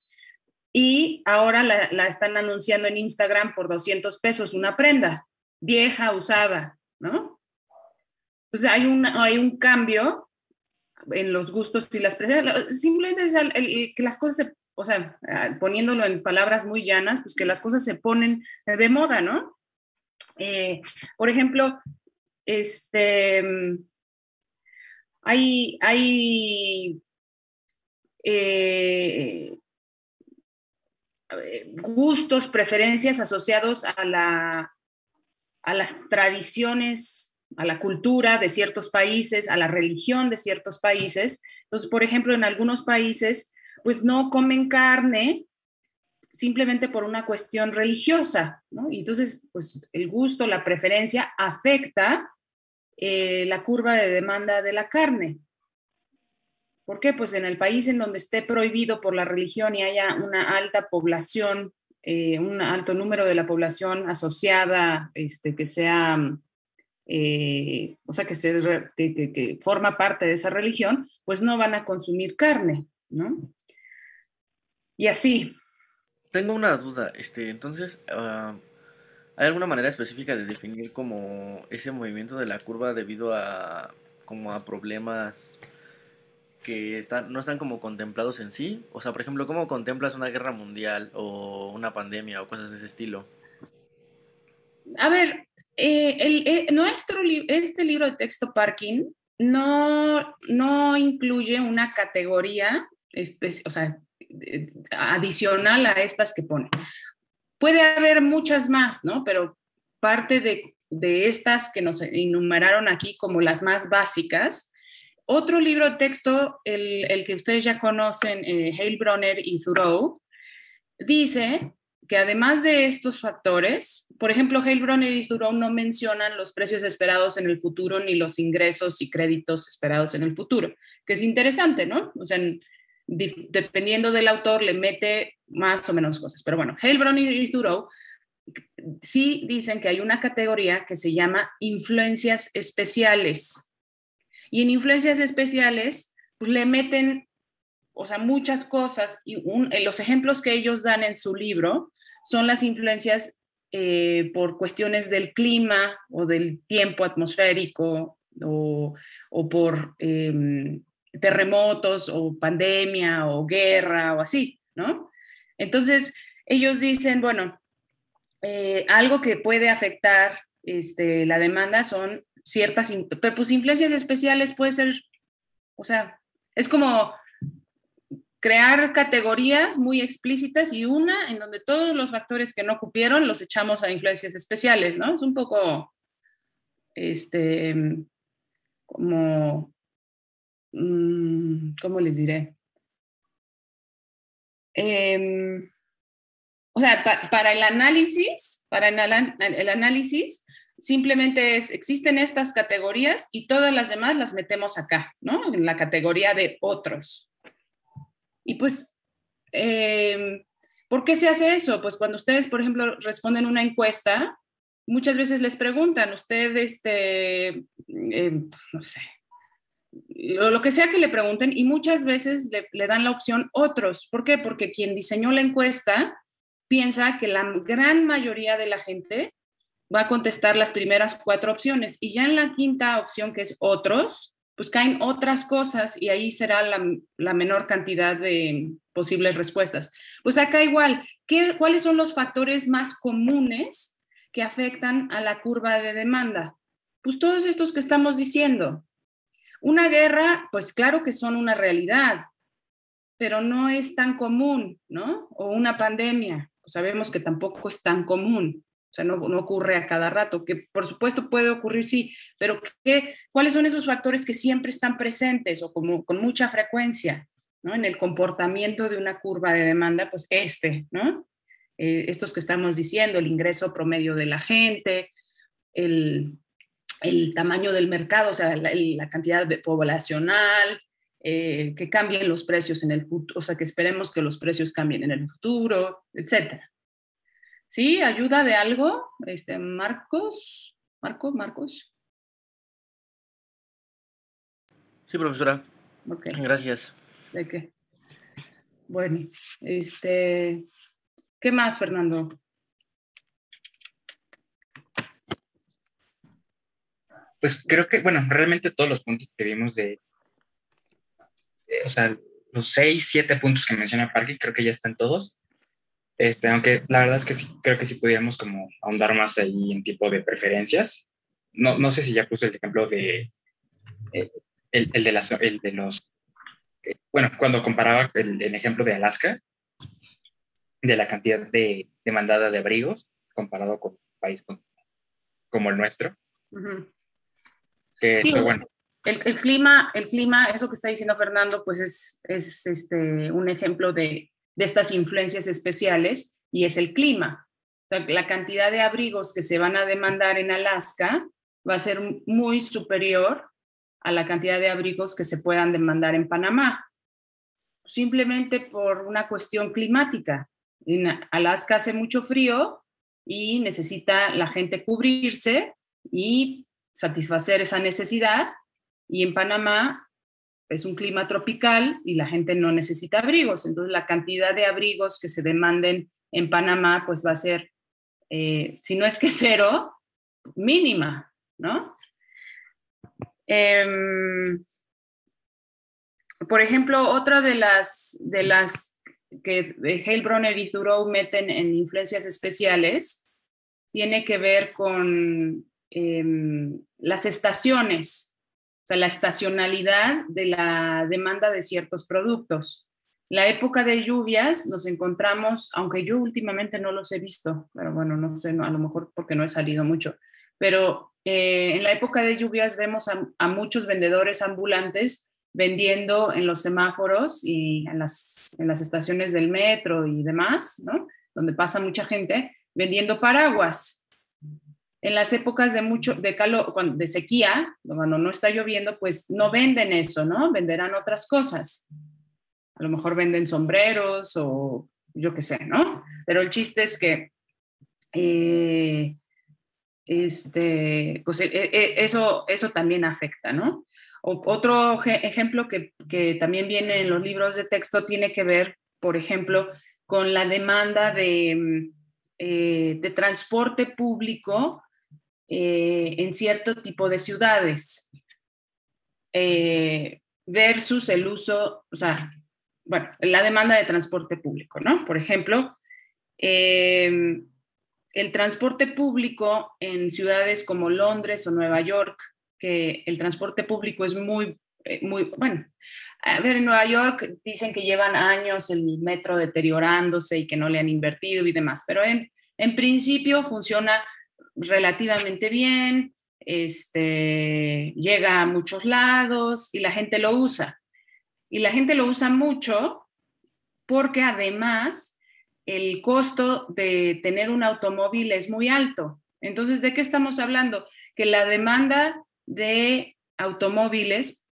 [SPEAKER 9] y ahora la están anunciando en Instagram por 200 pesos una prenda, vieja, usada, ¿no? Entonces hay un cambio en los gustos y las preferencias. Simplemente es que las cosas o sea, poniéndolo en palabras muy llanas, pues que las cosas se ponen de moda, ¿no? Por ejemplo, hay gustos, preferencias asociados a las tradiciones, a la cultura de ciertos países, a la religión de ciertos países. Entonces, por ejemplo, en algunos países, pues no comen carne simplemente por una cuestión religiosa, ¿no? Y entonces, pues el gusto, la preferencia afecta la curva de demanda de la carne. ¿Por qué? Pues en el país en donde esté prohibido por la religión y haya una alta población, un alto número de la población asociada, que sea, o sea, que forma parte de esa religión, pues no van a consumir carne, ¿no? Y así.
[SPEAKER 10] Tengo una duda, entonces, ¿hay alguna manera específica de definir como ese movimiento de la curva debido a como a problemas que no están como contemplados en sí? O sea, por ejemplo, ¿cómo contemplas una guerra mundial o una pandemia o cosas de ese estilo?
[SPEAKER 9] A ver, este libro de texto Parkin no incluye una categoría, o sea, adicional a estas que pone. Puede haber muchas más, ¿no? Pero parte de estas que nos enumeraron aquí como las más básicas. Otro libro de texto, el que ustedes ya conocen, Heilbronner y Thoreau, dice que además de estos factores, por ejemplo, Heilbronner y Thoreau no mencionan los precios esperados en el futuro ni los ingresos y créditos esperados en el futuro, que es interesante, ¿no? O sea, dependiendo del autor le mete más o menos cosas. Pero bueno, Heilbronner y Thoreau sí dicen que hay una categoría que se llama influencias especiales. Y en influencias especiales, pues le meten, o sea, muchas cosas, y los ejemplos que ellos dan en su libro son las influencias por cuestiones del clima o del tiempo atmosférico o por terremotos o pandemia o guerra o así, ¿no? Entonces, ellos dicen, bueno, algo que puede afectar la demanda son ciertas, pero pues influencias especiales puede ser, o sea, es como crear categorías muy explícitas y una en donde todos los factores que no cupieron los echamos a influencias especiales, ¿no? Es un poco, como, ¿cómo les diré? O sea, para el análisis, simplemente existen estas categorías y todas las demás las metemos acá, ¿no? En la categoría de otros. Y pues, ¿por qué se hace eso? Pues cuando ustedes, por ejemplo, responden una encuesta, muchas veces les preguntan, usted, no sé, lo que sea que le pregunten, y muchas veces le dan la opción otros. ¿Por qué? Porque quien diseñó la encuesta piensa que la gran mayoría de la gente va a contestar las primeras 4 opciones, y ya en la quinta opción, que es otros, pues caen otras cosas y ahí será la menor cantidad de posibles respuestas. Pues acá igual, ¿cuáles son los factores más comunes que afectan a la curva de demanda? Pues todos estos que estamos diciendo. Una guerra, pues claro que son una realidad, pero no es tan común, ¿no? O una pandemia, pues sabemos que tampoco es tan común. O sea, no ocurre a cada rato, que por supuesto puede ocurrir, sí, pero ¿cuáles son esos factores que siempre están presentes o como con mucha frecuencia, ¿no? En el comportamiento de una curva de demanda, pues ¿no? Estos que estamos diciendo, el ingreso promedio de la gente, el tamaño del mercado, o sea, la cantidad poblacional, que cambien los precios en el futuro, o sea, que esperemos que los precios cambien en el futuro, etcétera. ¿Sí? ¿Ayuda de algo? Marcos.
[SPEAKER 10] Sí, profesora.
[SPEAKER 9] Ok.
[SPEAKER 10] Gracias.
[SPEAKER 9] ¿De qué? Bueno, ¿qué más, Fernando?
[SPEAKER 1] Pues creo que, bueno, realmente todos los puntos que vimos o sea, los 6, 7 puntos que menciona Parkin, creo que ya están todos. Aunque la verdad es que sí, creo que sí podríamos como ahondar más ahí en tipo de preferencias. No sé si ya puse el ejemplo de bueno, cuando comparaba el ejemplo de Alaska, de la cantidad de demandada de abrigos comparado con un país como el nuestro.
[SPEAKER 9] Uh-huh.
[SPEAKER 1] Que
[SPEAKER 9] sí,
[SPEAKER 1] bueno.
[SPEAKER 9] El clima, eso que está diciendo Fernando, pues es un ejemplo de estas influencias especiales, y es el clima. O sea, la cantidad de abrigos que se van a demandar en Alaska va a ser muy superior a la cantidad de abrigos que se puedan demandar en Panamá, simplemente por una cuestión climática. En Alaska hace mucho frío y necesita la gente cubrirse y satisfacer esa necesidad, y en Panamá es un clima tropical y la gente no necesita abrigos, entonces la cantidad de abrigos que se demanden en Panamá pues va a ser, si no es que 0, mínima, ¿no? Por ejemplo, otra de las que Heilbronner y Thurow meten en influencias especiales tiene que ver con las estaciones. O sea, la estacionalidad de la demanda de ciertos productos. La época de lluvias nos encontramos, aunque yo últimamente no los he visto, pero bueno, no sé, a lo mejor porque no he salido mucho, pero en la época de lluvias vemos a muchos vendedores ambulantes vendiendo en los semáforos y en las estaciones del metro y demás, ¿no? Donde pasa mucha gente, vendiendo paraguas. En las épocas de calor, de sequía, cuando no está lloviendo, pues no venden eso, ¿no? Venderán otras cosas. A lo mejor venden sombreros o yo qué sé, ¿no? Pero el chiste es que pues eso también afecta, ¿no? Otro ejemplo que también viene en los libros de texto tiene que ver, por ejemplo, con la demanda de transporte público en cierto tipo de ciudades versus el uso, o sea, bueno, la demanda de transporte público, ¿no? Por ejemplo, el transporte público en ciudades como Londres o Nueva York, que el transporte público es muy bueno. A ver, en Nueva York dicen que llevan años el metro deteriorándose y que no le han invertido y demás, pero en principio funciona relativamente bien, llega a muchos lados y la gente lo usa. Y la gente lo usa mucho porque además el costo de tener un automóvil es muy alto. Entonces, ¿de qué estamos hablando? Que la demanda de automóviles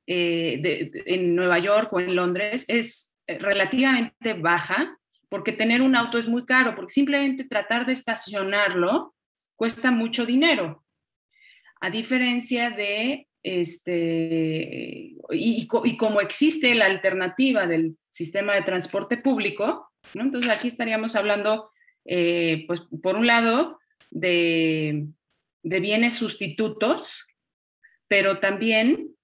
[SPEAKER 9] en Nueva York o en Londres es relativamente baja, porque tener un auto es muy caro, porque simplemente tratar de estacionarlo cuesta mucho dinero. A diferencia de, y como existe la alternativa del sistema de transporte público, ¿no? Entonces aquí estaríamos hablando, pues por un lado, de bienes sustitutos, pero también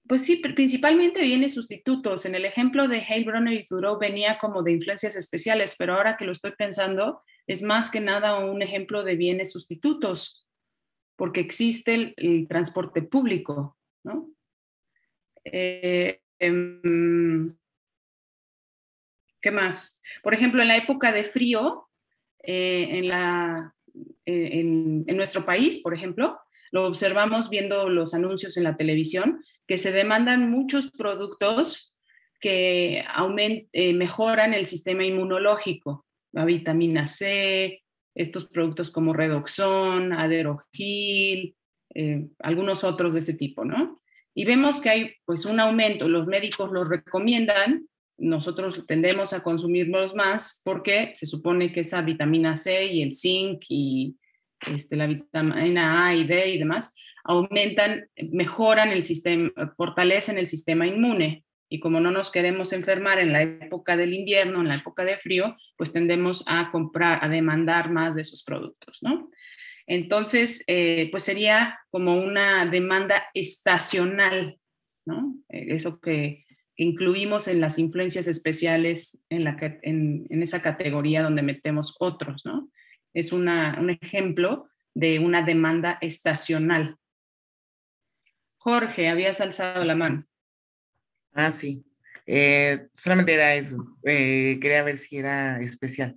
[SPEAKER 9] pues sí, principalmente bienes sustitutos. En el ejemplo de Heilbronner y Thoreau venía como de influencias especiales, pero ahora que lo estoy pensando, es más que nada un ejemplo de bienes sustitutos, porque existe el transporte público, ¿no? ¿Qué más? Por ejemplo, en la época de frío, en nuestro país, por ejemplo, lo observamos viendo los anuncios en la televisión, que se demandan muchos productos que mejoran el sistema inmunológico, la vitamina C, estos productos como Redoxon, Aderogil, algunos otros de ese tipo, ¿no? Y vemos que hay pues un aumento, los médicos los recomiendan, nosotros tendemos a consumirlos más porque se supone que esa vitamina C y el zinc y la vitamina A y D y demás mejoran el sistema, fortalecen el sistema inmune. Y como no nos queremos enfermar en la época del invierno, en la época de frío, pues tendemos a comprar, a demandar más de esos productos, ¿no? Entonces, pues sería como una demanda estacional, ¿no? Eso que incluimos en las influencias especiales en esa categoría donde metemos otros, ¿no? Es un ejemplo de una demanda estacional. Jorge, habías alzado la mano.
[SPEAKER 4] Ah, sí. Solamente era eso. Quería ver si era especial.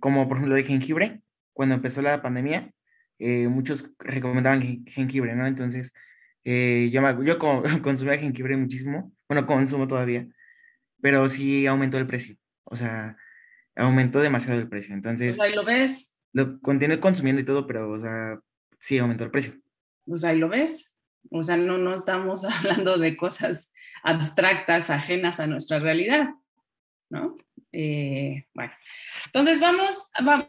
[SPEAKER 4] Como por ejemplo de jengibre, cuando empezó la pandemia, muchos recomendaban jengibre, ¿no? Entonces, yo consumía jengibre muchísimo. Bueno, consumo todavía, pero sí aumentó el precio. O sea, aumentó demasiado el precio. Entonces,
[SPEAKER 9] pues ahí lo ves.
[SPEAKER 4] Lo continué consumiendo y todo, pero, o sea, sí aumentó el precio.
[SPEAKER 9] Pues ahí lo ves. O sea, no estamos hablando de cosas abstractas, ajenas a nuestra realidad, ¿no? Bueno, entonces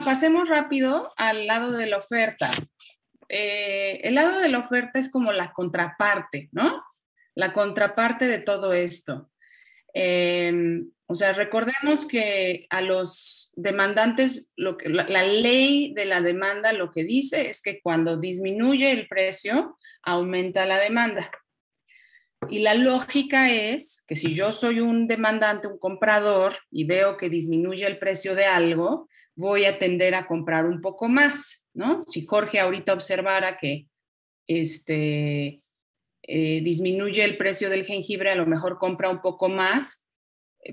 [SPEAKER 9] pasemos rápido al lado de la oferta. El lado de la oferta es como la contraparte, ¿no? La contraparte de todo esto. O sea, recordemos que a los demandantes, la ley de la demanda lo que dice es que cuando disminuye el precio, aumenta la demanda. Y la lógica es que si yo soy un demandante, un comprador, y veo que disminuye el precio de algo, voy a tender a comprar un poco más, ¿no? Si Jorge ahorita observara que disminuye el precio del jengibre, a lo mejor compra un poco más,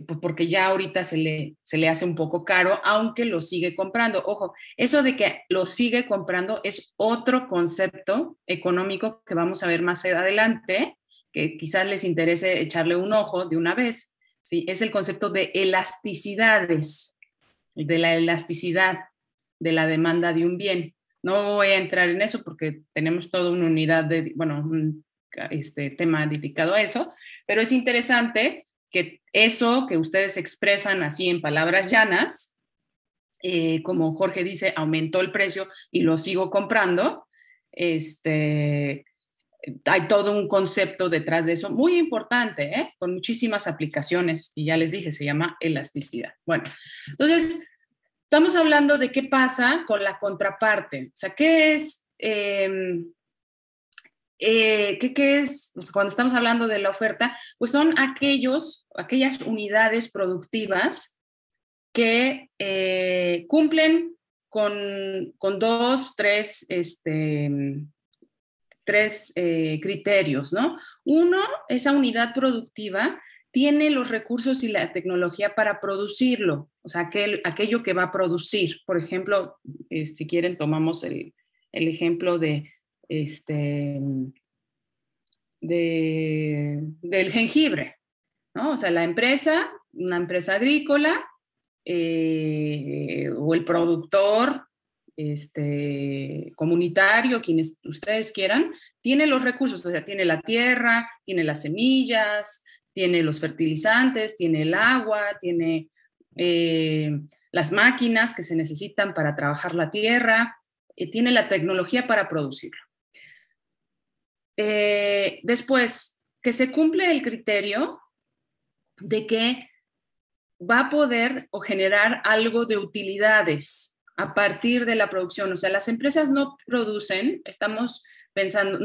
[SPEAKER 9] pues porque ya ahorita se le hace un poco caro, aunque lo sigue comprando. Ojo, eso de que lo sigue comprando es otro concepto económico que vamos a ver más adelante, que quizás les interese echarle un ojo de una vez. ¿Sí? Es el concepto de elasticidades, de la elasticidad de la demanda de un bien. No voy a entrar en eso porque tenemos toda una unidad un tema dedicado a eso, pero es interesante que eso que ustedes expresan así en palabras llanas, como Jorge dice, aumentó el precio y lo sigo comprando, hay todo un concepto detrás de eso muy importante, con muchísimas aplicaciones, y ya les dije, se llama elasticidad. Bueno, entonces, estamos hablando de qué pasa con la contraparte, o sea, ¿qué es... ¿qué es? Pues cuando estamos hablando de la oferta, pues son aquellas unidades productivas que cumplen con tres criterios, ¿no? Uno, esa unidad productiva tiene los recursos y la tecnología para producirlo, o sea, aquello que va a producir. Por ejemplo, si quieren, tomamos el ejemplo del jengibre, ¿no? O sea, una empresa agrícola o el productor comunitario, quienes ustedes quieran, tiene los recursos, o sea, tiene la tierra, tiene las semillas, tiene los fertilizantes, tiene el agua, tiene las máquinas que se necesitan para trabajar la tierra, tiene la tecnología para producirlo. Después, que se cumple el criterio de que va a poder o generar algo de utilidades a partir de la producción. O sea, las empresas no producen, no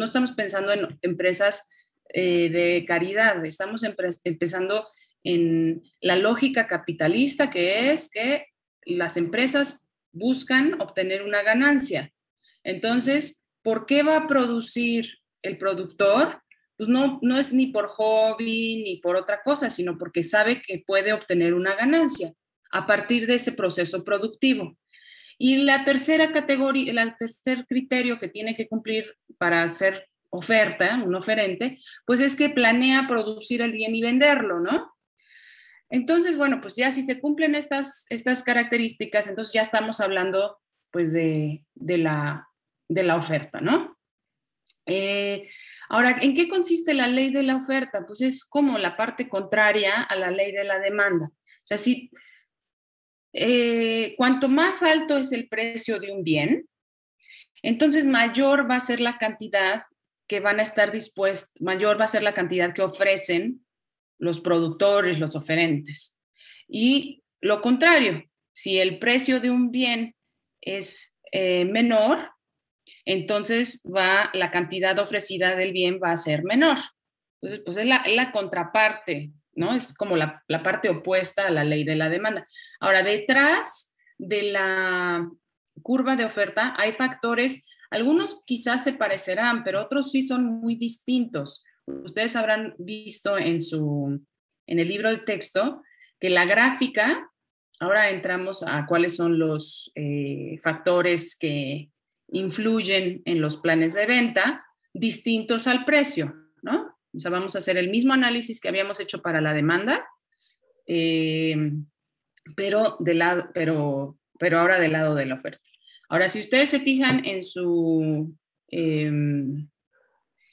[SPEAKER 9] estamos pensando en empresas de caridad, estamos empezando en la lógica capitalista, que es que las empresas buscan obtener una ganancia. Entonces, ¿por qué va a producir el productor? Pues no es ni por hobby ni por otra cosa, sino porque sabe que puede obtener una ganancia a partir de ese proceso productivo. Y la tercera categoría, el tercer criterio que tiene que cumplir para hacer oferta, un oferente, pues es que planea producir el bien y venderlo, ¿no? Entonces, bueno, pues ya si se cumplen estas características, entonces ya estamos hablando pues de la oferta, ¿no? Ahora, ¿en qué consiste la ley de la oferta? Pues es como la parte contraria a la ley de la demanda. O sea, si cuanto más alto es el precio de un bien, entonces mayor va a ser la cantidad que van a estar dispuestos, mayor va a ser la cantidad que ofrecen los productores, los oferentes. Y lo contrario, si el precio de un bien es menor, entonces la cantidad ofrecida del bien va a ser menor. Entonces, pues es la contraparte, ¿no? Es como la parte opuesta a la ley de la demanda. Ahora, detrás de la curva de oferta hay factores, algunos quizás se parecerán, pero otros sí son muy distintos. Ustedes habrán visto en el libro de texto que la gráfica, ahora entramos a cuáles son los factores que influyen en los planes de venta distintos al precio, ¿no? O sea, vamos a hacer el mismo análisis que habíamos hecho para la demanda, pero ahora del lado de la oferta. Ahora, si ustedes se fijan en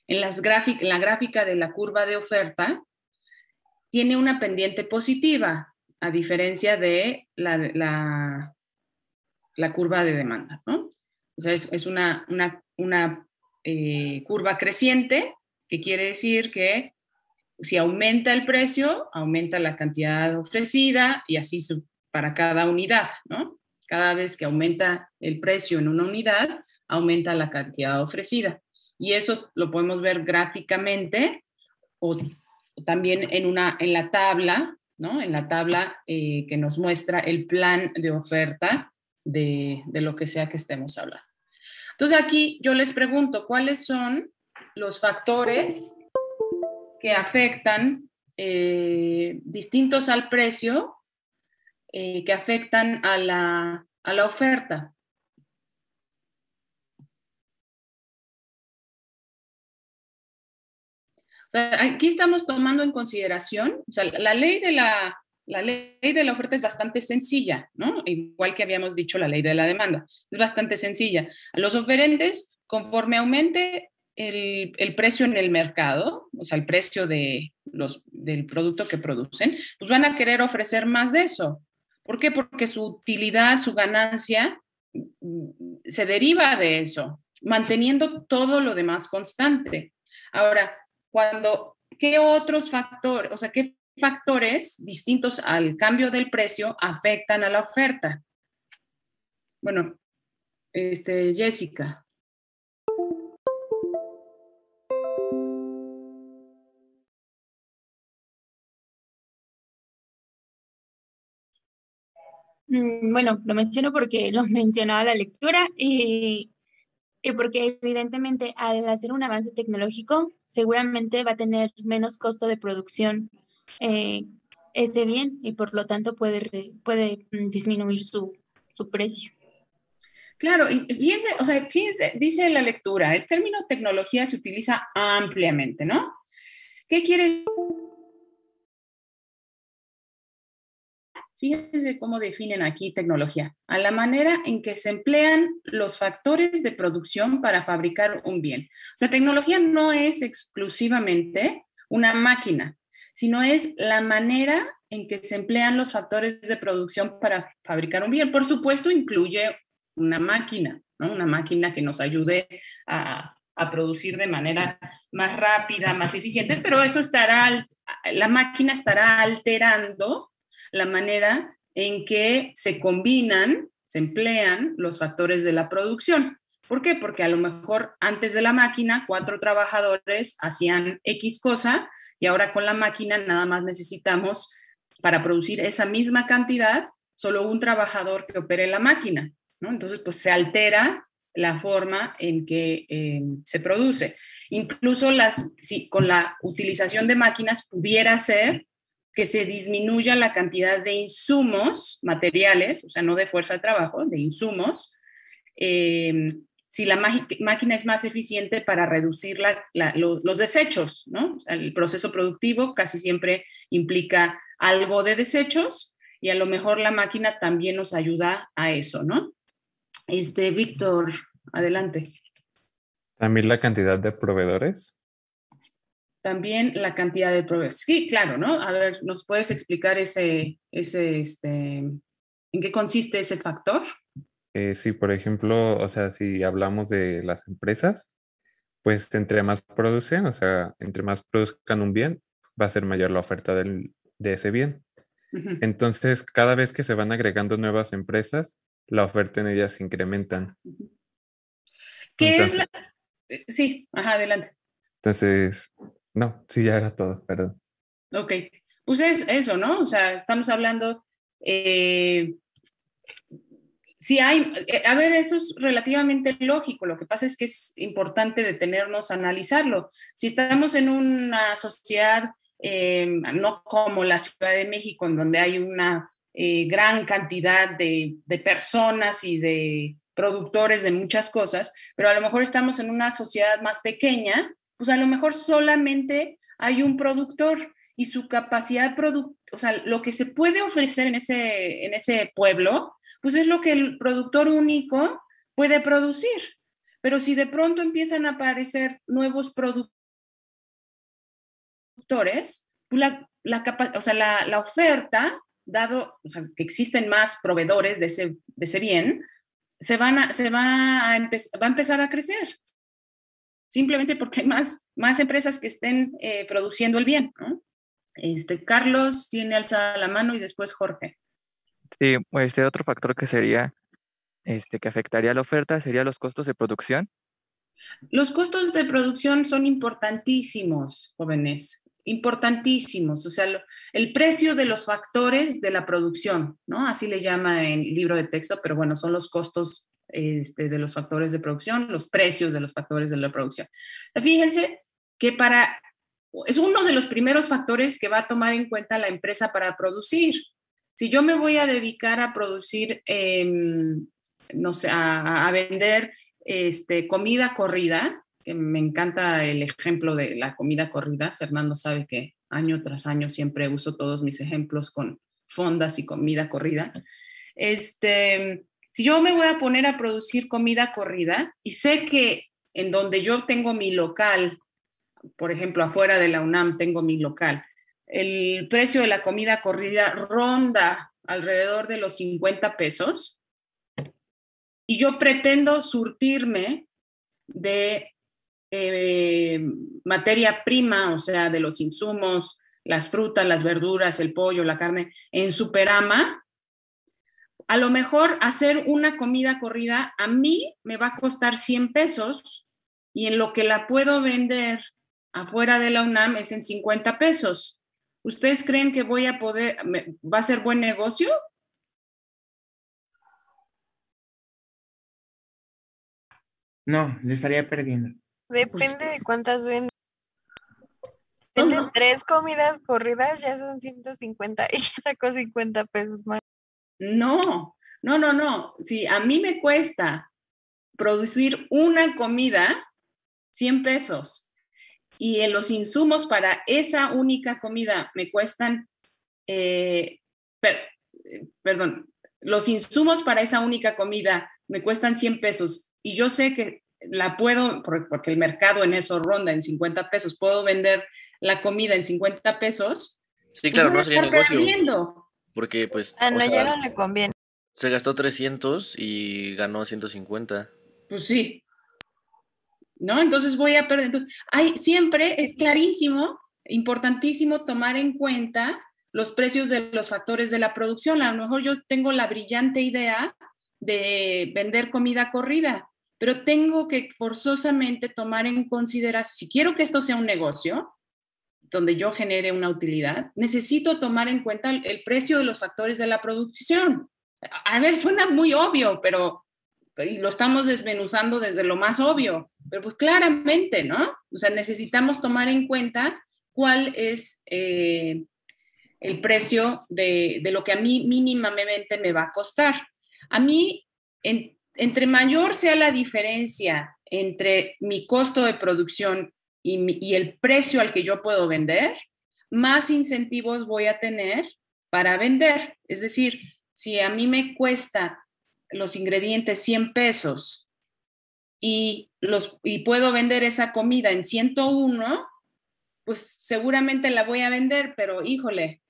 [SPEAKER 9] la gráfica de la curva de oferta, tiene una pendiente positiva, a diferencia de la curva de demanda, ¿no? O sea, es una curva creciente, que quiere decir que si aumenta el precio, aumenta la cantidad ofrecida y así para cada unidad, ¿no? Cada vez que aumenta el precio en una unidad, aumenta la cantidad ofrecida. Y eso lo podemos ver gráficamente o también en la tabla, ¿no? En la tabla que nos muestra el plan de oferta de lo que sea que estemos hablando. Entonces aquí yo les pregunto, ¿cuáles son los factores que afectan distintos al precio, que afectan a la oferta? O sea, aquí estamos tomando en consideración, o sea, la ley de la oferta es bastante sencilla, ¿no? Igual que habíamos dicho la ley de la demanda, es bastante sencilla. A los oferentes, conforme aumente el precio en el mercado, o sea, el precio del producto que producen, pues van a querer ofrecer más de eso. ¿Por qué? Porque su utilidad, su ganancia se deriva de eso, manteniendo todo lo demás constante. Ahora, ¿qué otros factores, o sea, qué factores distintos al cambio del precio afectan a la oferta? Bueno, Jessica.
[SPEAKER 11] Bueno, lo menciono porque lo mencionaba la lectura y porque evidentemente al hacer un avance tecnológico seguramente va a tener menos costo de producción ese bien y por lo tanto puede disminuir su precio.
[SPEAKER 9] Claro, y fíjense, dice la lectura, el término tecnología se utiliza ampliamente, ¿no? ¿Qué quiere? fíjense cómo definen aquí tecnología, a la manera en que se emplean los factores de producción para fabricar un bien. O sea, tecnología no es exclusivamente una máquina, sino es la manera en que se emplean los factores de producción para fabricar un bien. Por supuesto, incluye una máquina, ¿no? Una máquina que nos ayude a producir de manera más rápida, más eficiente, pero eso la máquina estará alterando la manera en que se combinan, se emplean los factores de la producción. ¿Por qué? Porque a lo mejor antes de la máquina 4 trabajadores hacían X cosa y ahora con la máquina nada más necesitamos para producir esa misma cantidad solo un trabajador que opere la máquina, ¿no? Entonces, pues se altera la forma en que se produce. Incluso con la utilización de máquinas pudiera ser que se disminuya la cantidad de insumos materiales, o sea, no de fuerza de trabajo, de insumos, si la máquina es más eficiente para reducir los desechos, ¿no? O sea, el proceso productivo casi siempre implica algo de desechos y a lo mejor la máquina también nos ayuda a eso, ¿no? Víctor, adelante.
[SPEAKER 6] También la cantidad de proveedores.
[SPEAKER 9] También la cantidad de proveedores. Sí, claro, ¿no? A ver, ¿nos puedes explicar en qué consiste ese factor?
[SPEAKER 6] Sí, por ejemplo, o sea, si hablamos de las empresas, pues entre más producen, o sea, entre más produzcan un bien, va a ser mayor la oferta de ese bien.
[SPEAKER 9] Ujú.
[SPEAKER 6] Entonces, cada vez que se van agregando nuevas empresas, la oferta en ellas se incrementan.
[SPEAKER 9] ¿Qué es
[SPEAKER 6] Entonces,
[SPEAKER 9] Sí, ajá, adelante.
[SPEAKER 6] entonces, no, sí, ya era todo, perdón.
[SPEAKER 9] Ok, pues es eso, ¿no? O sea, estamos hablando, sí hay, a ver, eso es relativamente lógico, lo que pasa es que es importante detenernos a analizarlo. Si estamos en una sociedad, no como la Ciudad de México, en donde hay una gran cantidad de personas y de productores de muchas cosas, pero a lo mejor estamos en una sociedad más pequeña, pues a lo mejor solamente hay un productor y su capacidad, o sea, lo que se puede ofrecer en ese pueblo, pues es lo que el productor único puede producir. Pero si de pronto empiezan a aparecer nuevos productores, pues la oferta, dado, o sea, que existen más proveedores de ese bien, va a empezar a crecer. Simplemente porque hay más empresas que estén produciendo el bien, ¿no? Carlos tiene alzada la mano y después Jorge.
[SPEAKER 3] Sí, otro factor que sería, que afectaría a la oferta sería los costos de producción.
[SPEAKER 9] Los costos de producción son importantísimos, jóvenes, importantísimos. O sea, el precio de los factores de la producción, ¿no? Así le llama en el libro de texto, pero bueno, son los costos de los factores de producción, los precios de los factores de la producción. Fíjense que es uno de los primeros factores que va a tomar en cuenta la empresa para producir. Si yo me voy a dedicar a producir, no sé, a vender comida corrida, que me encanta el ejemplo de la comida corrida. Fernando sabe que año tras año siempre uso todos mis ejemplos con fondas y comida corrida. Si yo me voy a poner a producir comida corrida y sé que en donde yo tengo mi local, por ejemplo, afuera de la UNAM tengo mi local, el precio de la comida corrida ronda alrededor de los 50 pesos y yo pretendo surtirme de materia prima, o sea, de los insumos, las frutas, las verduras, el pollo, la carne, en Superama, a lo mejor hacer una comida corrida a mí me va a costar 100 pesos y en lo que la puedo vender afuera de la UNAM es en 50 pesos. ¿Ustedes creen que va a ser buen negocio?
[SPEAKER 4] No, le estaría perdiendo.
[SPEAKER 12] Depende de cuántas venden. Venden 3 comidas corridas, ya son 150 y ya sacó 50 pesos más.
[SPEAKER 9] No. Si a mí me cuesta producir una comida, 100 pesos, y en los insumos para esa única comida me cuestan, los insumos para esa única comida me cuestan 100 pesos y yo sé que la puedo, porque el mercado en eso ronda en 50 pesos, puedo vender la comida en 50 pesos,
[SPEAKER 10] Sí, claro,
[SPEAKER 9] voy a
[SPEAKER 10] no sería
[SPEAKER 9] estar
[SPEAKER 10] negocio.
[SPEAKER 9] perdiendo.
[SPEAKER 10] Porque, pues,
[SPEAKER 12] Ah,
[SPEAKER 10] o
[SPEAKER 12] no, ya
[SPEAKER 10] sea,
[SPEAKER 12] no le conviene.
[SPEAKER 10] se gastó 300 y ganó 150.
[SPEAKER 9] Pues sí, ¿no? Entonces voy a perder. Entonces, siempre es clarísimo, importantísimo tomar en cuenta los precios de los factores de la producción. A lo mejor yo tengo la brillante idea de vender comida corrida, pero tengo que forzosamente tomar en consideración, si quiero que esto sea un negocio donde yo genere una utilidad, necesito tomar en cuenta el precio de los factores de la producción. A ver, suena muy obvio, pero y lo estamos desmenuzando desde lo más obvio, pero pues claramente, ¿no? O sea, necesitamos tomar en cuenta cuál es el precio de lo que a mí mínimamente me va a costar. A mí, entre mayor sea la diferencia entre mi costo de producción y el precio al que yo puedo vender, más incentivos voy a tener para vender. Es decir, si a mí me cuesta los ingredientes 100 pesos y puedo vender esa comida en 101, pues seguramente la voy a vender, pero híjole,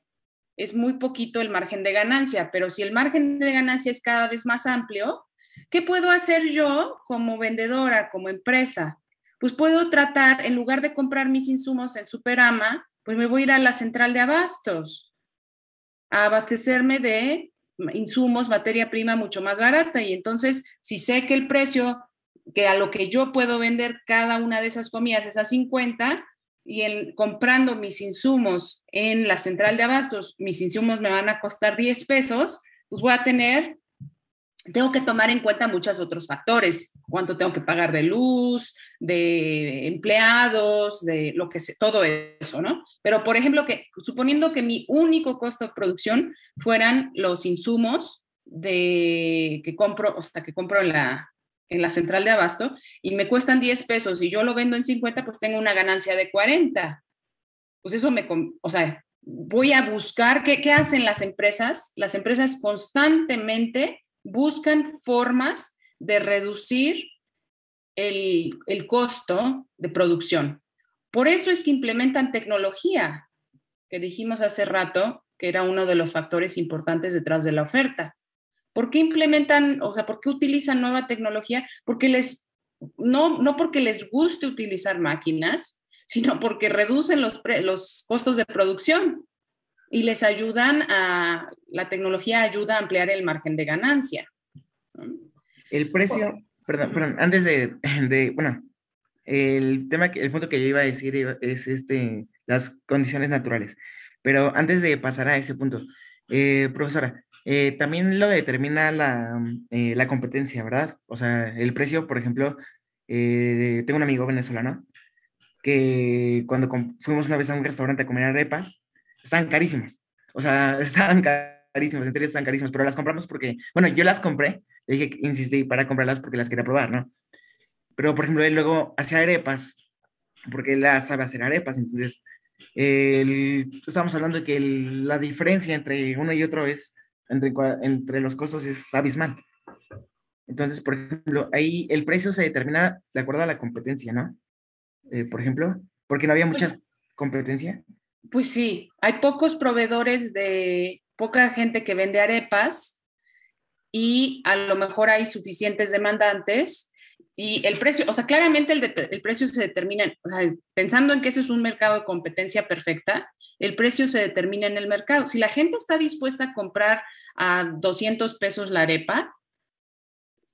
[SPEAKER 9] es muy poquito el margen de ganancia. Pero si el margen de ganancia es cada vez más amplio, ¿qué puedo hacer yo como vendedora, como empresa? Pues puedo tratar, en lugar de comprar mis insumos en Superama, pues me voy a ir a la central de abastos a abastecerme de insumos, materia prima mucho más barata. Y entonces, si sé que el precio que a lo que yo puedo vender cada una de esas comidas es a 50, y comprando mis insumos en la central de abastos, mis insumos me van a costar 10 pesos, pues tengo que tomar en cuenta muchos otros factores, cuánto tengo que pagar de luz, de empleados, de lo que sé, todo eso, ¿no? Pero, por ejemplo, suponiendo que mi único costo de producción fueran los insumos que compro en la central de abasto y me cuestan 10 pesos y yo lo vendo en 50, pues tengo una ganancia de 40. Pues eso o sea, voy a buscar, ¿qué hacen las empresas? Las empresas constantemente buscan formas de reducir el costo de producción. Por eso es que implementan tecnología, que dijimos hace rato que era uno de los factores importantes detrás de la oferta. ¿Por qué implementan, o sea, por qué utilizan nueva tecnología? Porque no porque les guste utilizar máquinas, sino porque reducen los costos de producción y la tecnología ayuda a ampliar el margen de ganancia.
[SPEAKER 4] El precio, perdón, antes bueno, el punto que yo iba a decir es las condiciones naturales. Pero antes de pasar a ese punto, profesora, también lo determina la competencia, ¿verdad? O sea, el precio, por ejemplo, tengo un amigo venezolano que cuando fuimos una vez a un restaurante a comer arepas, estaban carísimas. O sea, estaban carísimas, en serio estaban carísimas, pero las compramos porque, bueno, yo las compré, le dije que insistí para comprarlas porque las quería probar, ¿no? Pero, por ejemplo, él luego hacía arepas, porque él sabe hacer arepas, entonces, estamos hablando de que la diferencia entre uno y otro entre los costos es abismal. Entonces, por ejemplo, ahí el precio se determina de acuerdo a la competencia, ¿no? Por ejemplo, porque no había mucha competencia.
[SPEAKER 9] Pues sí, hay pocos proveedores poca gente que vende arepas y a lo mejor hay suficientes demandantes y el precio, o sea, claramente el precio se determina, o sea, pensando en que ese es un mercado de competencia perfecta, el precio se determina en el mercado. Si la gente está dispuesta a comprar a 200 pesos la arepa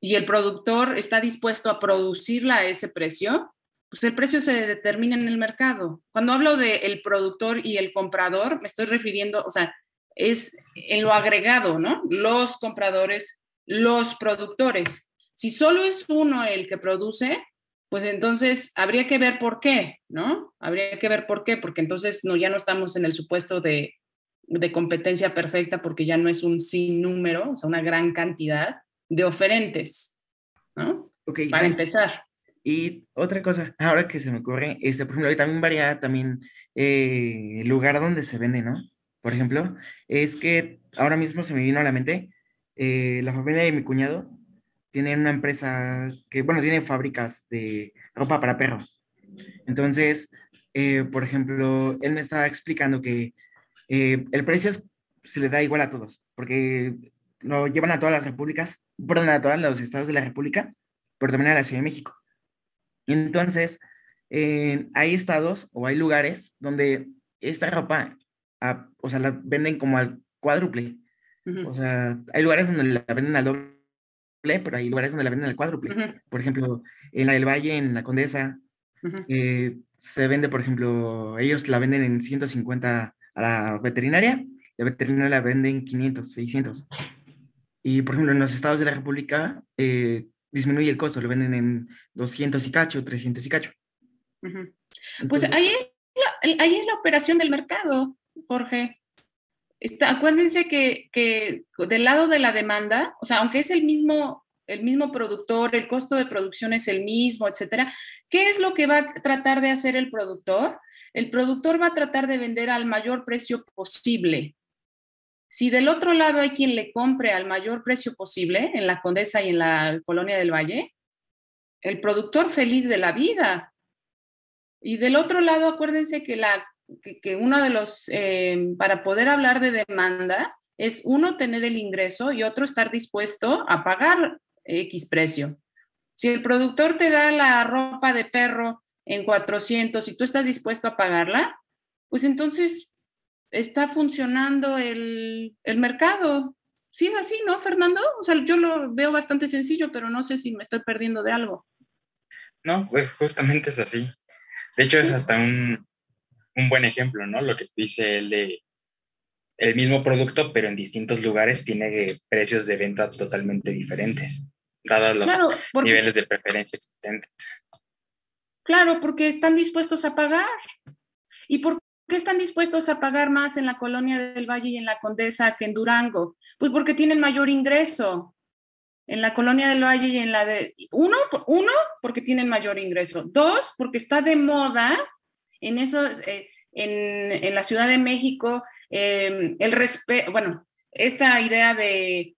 [SPEAKER 9] y el productor está dispuesto a producirla a ese precio, pues el precio se determina en el mercado. Cuando hablo del productor y el comprador, me estoy refiriendo, o sea, es en lo agregado, ¿no? Los compradores, los productores. Si solo es uno el que produce, pues entonces habría que ver por qué, ¿no? Habría que ver por qué, porque entonces ya no estamos en el supuesto de competencia perfecta, porque ya no es un sinnúmero, o sea, una gran cantidad de oferentes, ¿no?
[SPEAKER 4] Okay,
[SPEAKER 9] para empezar.
[SPEAKER 4] Y otra cosa, ahora que se me ocurre, por ejemplo, también varía el lugar donde se vende, ¿no? por ejemplo, es que ahora mismo se me vino a la mente, la familia de mi cuñado tiene una empresa que, bueno, tiene fábricas de ropa para perro. Entonces, por ejemplo, él me estaba explicando que el precio se le da igual a todos, porque lo llevan a todas las repúblicas, perdón, a todos los estados de la república, pero también a la Ciudad de México. Y entonces, hay estados o hay lugares donde esta ropa, o sea, la venden como al cuádruple. O sea, hay lugares donde la venden al doble, pero hay lugares donde la venden al cuádruple. Por ejemplo, en la del Valle, en la Condesa, se vende, por ejemplo, ellos la venden en 150 a la veterinaria la vende en 500, 600. Y, por ejemplo, en los estados de la República disminuye el costo, lo venden en 200 y cacho, 300 y cacho.
[SPEAKER 9] Pues
[SPEAKER 4] Entonces,
[SPEAKER 9] ahí es la operación del mercado, Jorge. Acuérdense que del lado de la demanda, o sea, aunque es el mismo productor, el costo de producción es el mismo, etcétera, ¿qué es lo que va a tratar de hacer el productor? El productor va a tratar de vender al mayor precio posible. Si del otro lado hay quien le compre al mayor precio posible, en la Condesa y en la Colonia del Valle, el productor feliz de la vida. Y del otro lado, acuérdense que uno de los, para poder hablar de demanda, es uno, tener el ingreso y otro, estar dispuesto a pagar X precio. Si el productor te da la ropa de perro en 400 y tú estás dispuesto a pagarla, pues entonces está funcionando el mercado. Sí, así, ¿no, Fernando? O sea, yo lo veo bastante sencillo, pero no sé si me estoy perdiendo de algo.
[SPEAKER 1] No, pues justamente es así. De hecho, es hasta un buen ejemplo, ¿no? Lo que dice él de el mismo producto, pero en distintos lugares tiene precios de venta totalmente diferentes, dados los niveles de preferencia existentes.
[SPEAKER 9] Claro, porque están dispuestos a pagar. ¿Y por qué están dispuestos a pagar más en la Colonia del Valle y en la Condesa que en Durango? Pues porque tienen mayor ingreso. En la Colonia del Valle y en la de... Uno, porque tienen mayor ingreso. Dos, porque está de moda en eso, en la Ciudad de México, el respeto, bueno, esta idea de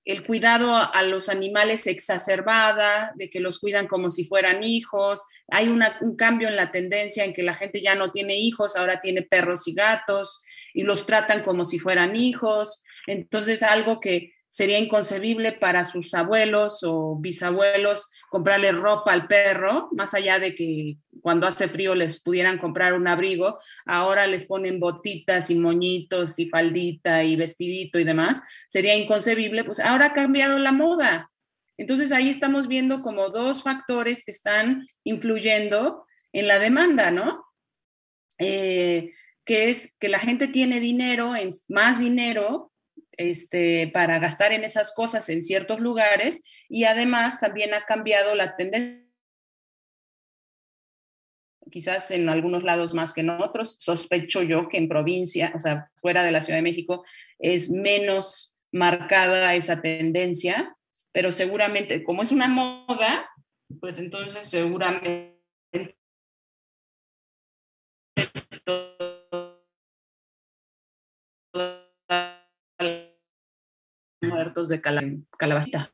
[SPEAKER 9] el cuidado a los animales exacerbada, de que los cuidan como si fueran hijos. Hay un cambio en la tendencia en que la gente ya no tiene hijos, ahora tiene perros y gatos y los tratan como si fueran hijos. Entonces, algo que sería inconcebible para sus abuelos o bisabuelos comprarle ropa al perro, más allá de que cuando hace frío les pudieran comprar un abrigo, ahora les ponen botitas y moñitos y faldita y vestidito y demás, sería inconcebible, pues ahora ha cambiado la moda. Entonces ahí estamos viendo como dos factores que están influyendo en la demanda, ¿no? Que es que la gente tiene dinero, más dinero, para gastar en esas cosas en ciertos lugares, y además también ha cambiado la tendencia, quizás en algunos lados más que en otros. Sospecho yo que en provincia, o sea, fuera de la Ciudad de México, es menos marcada esa tendencia, pero seguramente, como es una moda, pues entonces seguramente muertos de calabacita.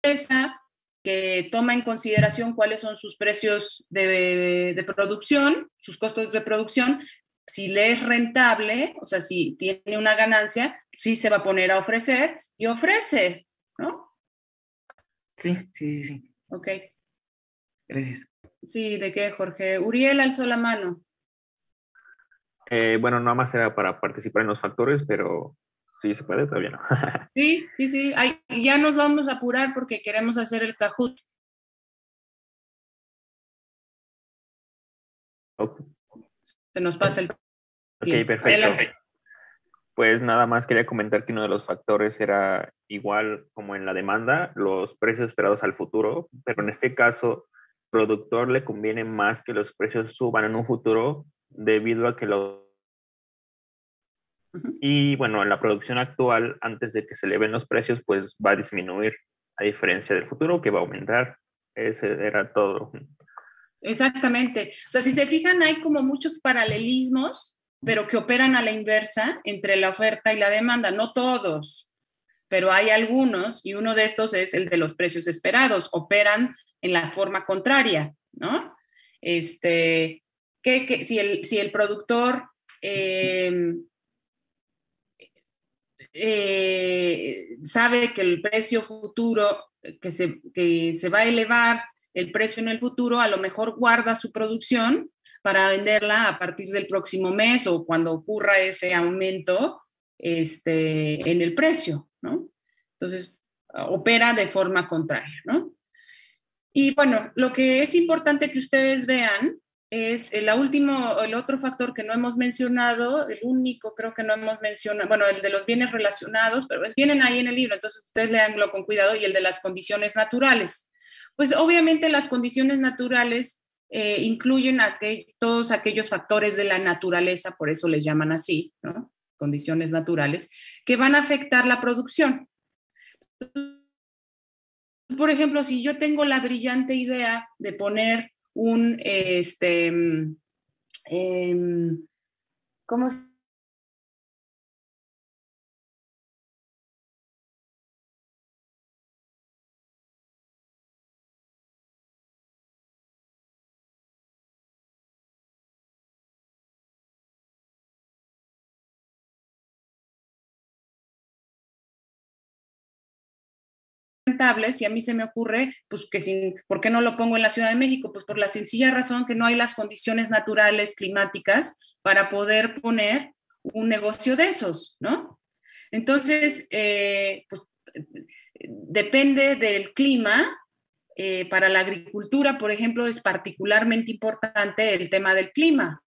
[SPEAKER 9] Empresa que toma en consideración cuáles son sus precios de producción, sus costos de producción. Si le es rentable, o sea, si tiene una ganancia, sí se va a poner a ofrecer y ofrece, ¿no?
[SPEAKER 4] Sí.
[SPEAKER 9] Ok.
[SPEAKER 4] Gracias.
[SPEAKER 9] Sí, ¿de qué, Jorge? Uriel alzó la mano.
[SPEAKER 7] Bueno, nada más era para participar en los factores, pero sí se puede, todavía no.
[SPEAKER 9] Sí. Ya nos vamos a apurar porque queremos hacer el Kahoot.
[SPEAKER 7] Okay.
[SPEAKER 9] Se nos pasa el
[SPEAKER 7] tiempo. Ok, perfecto. Adelante. Pues nada más quería comentar que uno de los factores era igual como en la demanda, los precios esperados al futuro, pero en este caso, al productor le conviene más que los precios suban en un futuro debido a que y bueno, en la producción actual, antes de que se eleven los precios, pues va a disminuir, a diferencia del futuro, que va a aumentar. Ese era todo.
[SPEAKER 9] Exactamente. O sea, si se fijan, hay como muchos paralelismos, pero que operan a la inversa entre la oferta y la demanda. No todos, pero hay algunos, y uno de estos es el de los precios esperados. Operan en la forma contraria, ¿no? Si el productor sabe que el precio futuro, que se va a elevar el precio en el futuro, a lo mejor guarda su producción para venderla a partir del próximo mes o cuando ocurra ese aumento en el precio, ¿no? Entonces, opera de forma contraria, ¿no? Y bueno, lo que es importante que ustedes vean es el otro factor que no hemos mencionado, el único creo que no hemos mencionado, bueno, el de los bienes relacionados, pero vienen ahí en el libro, entonces ustedes leanlo con cuidado, y el de las condiciones naturales. Pues obviamente las condiciones naturales incluyen todos aquellos factores de la naturaleza, por eso les llaman así, ¿no? Condiciones naturales, que van a afectar la producción. Por ejemplo, si yo tengo la brillante idea de poner ¿cómo se rentables, y a mí se me ocurre, pues ¿por qué no lo pongo en la Ciudad de México? Pues por la sencilla razón que no hay las condiciones naturales, climáticas, para poder poner un negocio de esos, ¿no? Entonces, pues depende del clima. Para la agricultura, por ejemplo, es particularmente importante el tema del clima,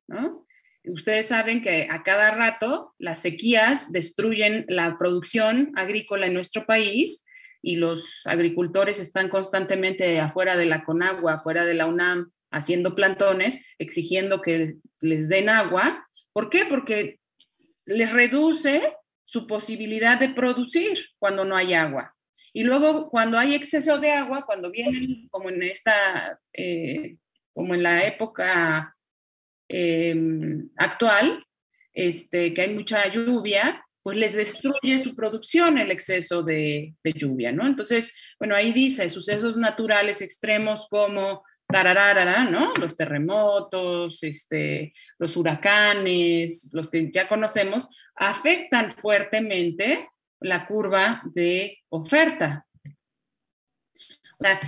[SPEAKER 9] ¿no? Ustedes saben que a cada rato las sequías destruyen la producción agrícola en nuestro país, y los agricultores están constantemente afuera de la Conagua, afuera de la UNAM, haciendo plantones, exigiendo que les den agua. ¿Por qué? Porque les reduce su posibilidad de producir cuando no hay agua. Y luego, cuando hay exceso de agua, cuando vienen, como en la época actual, que hay mucha lluvia, pues les destruye su producción el exceso de lluvia, ¿no? Entonces, bueno, ahí dice, sucesos naturales extremos como tararara, ¿no? Los terremotos, los huracanes, los que ya conocemos, afectan fuertemente la curva de oferta. O sea,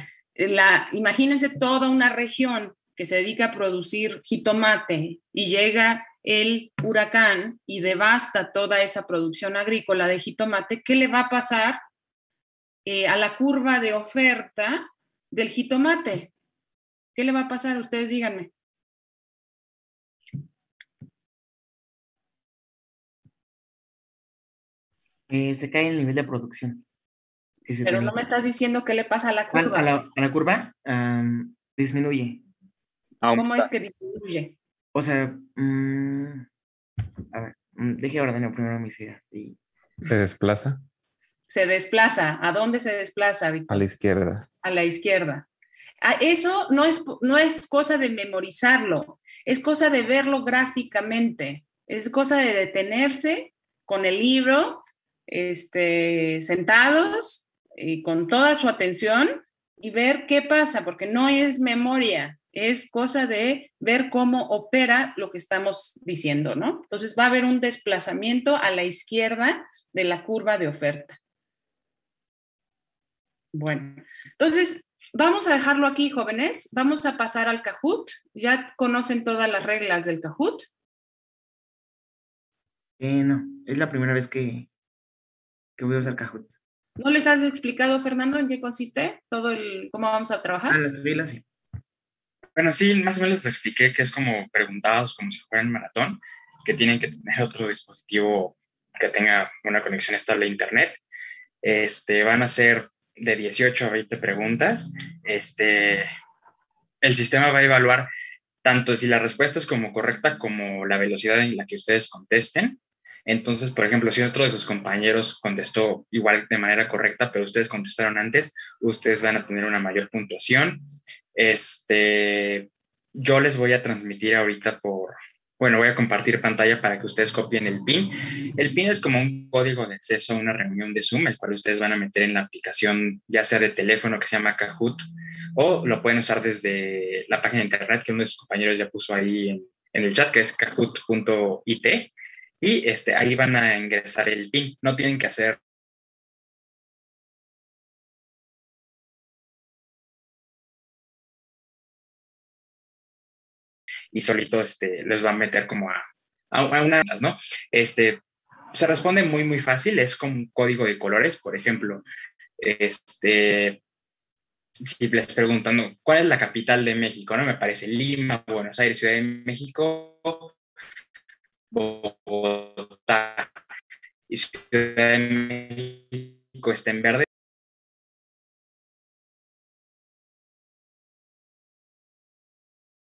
[SPEAKER 9] imagínense toda una región que se dedica a producir jitomate y llega el huracán y devasta toda esa producción agrícola de jitomate. ¿Qué le va a pasar a la curva de oferta del jitomate? ¿Qué le va a pasar? Ustedes díganme.
[SPEAKER 4] Se cae el nivel de producción.
[SPEAKER 9] Pero no me estás diciendo qué le pasa a la curva.
[SPEAKER 4] A la curva disminuye.
[SPEAKER 9] ¿Cómo es que disminuye?
[SPEAKER 4] O sea, a ver, deje ordenar primero mis ideas.
[SPEAKER 6] ¿Se desplaza?
[SPEAKER 9] Se desplaza. ¿A dónde se desplaza, Víctor?
[SPEAKER 6] A la izquierda.
[SPEAKER 9] A la izquierda. Eso no es cosa de memorizarlo, es cosa de verlo gráficamente, es cosa de detenerse con el libro, sentados y con toda su atención, y ver qué pasa, porque no es memoria, es cosa de ver cómo opera lo que estamos diciendo, ¿no? Entonces va a haber un desplazamiento a la izquierda de la curva de oferta. Bueno, entonces vamos a dejarlo aquí, jóvenes. Vamos a pasar al Kahoot. ¿Ya conocen todas las reglas del Kahoot?
[SPEAKER 4] No, es la primera vez que voy a usar Kahoot.
[SPEAKER 9] ¿No les has explicado, Fernando, en qué consiste cómo vamos a trabajar?
[SPEAKER 4] Las reglas sí.
[SPEAKER 1] Bueno, sí, más o menos les expliqué que es como preguntados, como si fueran maratón, que tienen que tener otro dispositivo que tenga una conexión estable a internet. Van a ser de 18 a 20 preguntas. El sistema va a evaluar tanto si la respuesta es como correcta como la velocidad en la que ustedes contesten. Entonces, por ejemplo, si otro de sus compañeros contestó igual de manera correcta, pero ustedes contestaron antes, ustedes van a tener una mayor puntuación. Yo les voy a transmitir ahorita voy a compartir pantalla para que ustedes copien el PIN. El PIN es como un código de acceso a una reunión de Zoom, el cual ustedes van a meter en la aplicación, ya sea de teléfono que se llama Kahoot, o lo pueden usar desde la página de internet que uno de sus compañeros ya puso ahí en el chat, que es kahoot.it. Y ahí van a ingresar el PIN. No tienen que hacer y solito les va a meter como a una, ¿no? Se responde muy, muy fácil. Es como un código de colores. Por ejemplo, si les preguntan, ¿no?, ¿cuál es la capital de México? ¿No? Me parece Lima, Buenos Aires, Ciudad de México, Bogotá. Y Ciudad de México está en verde,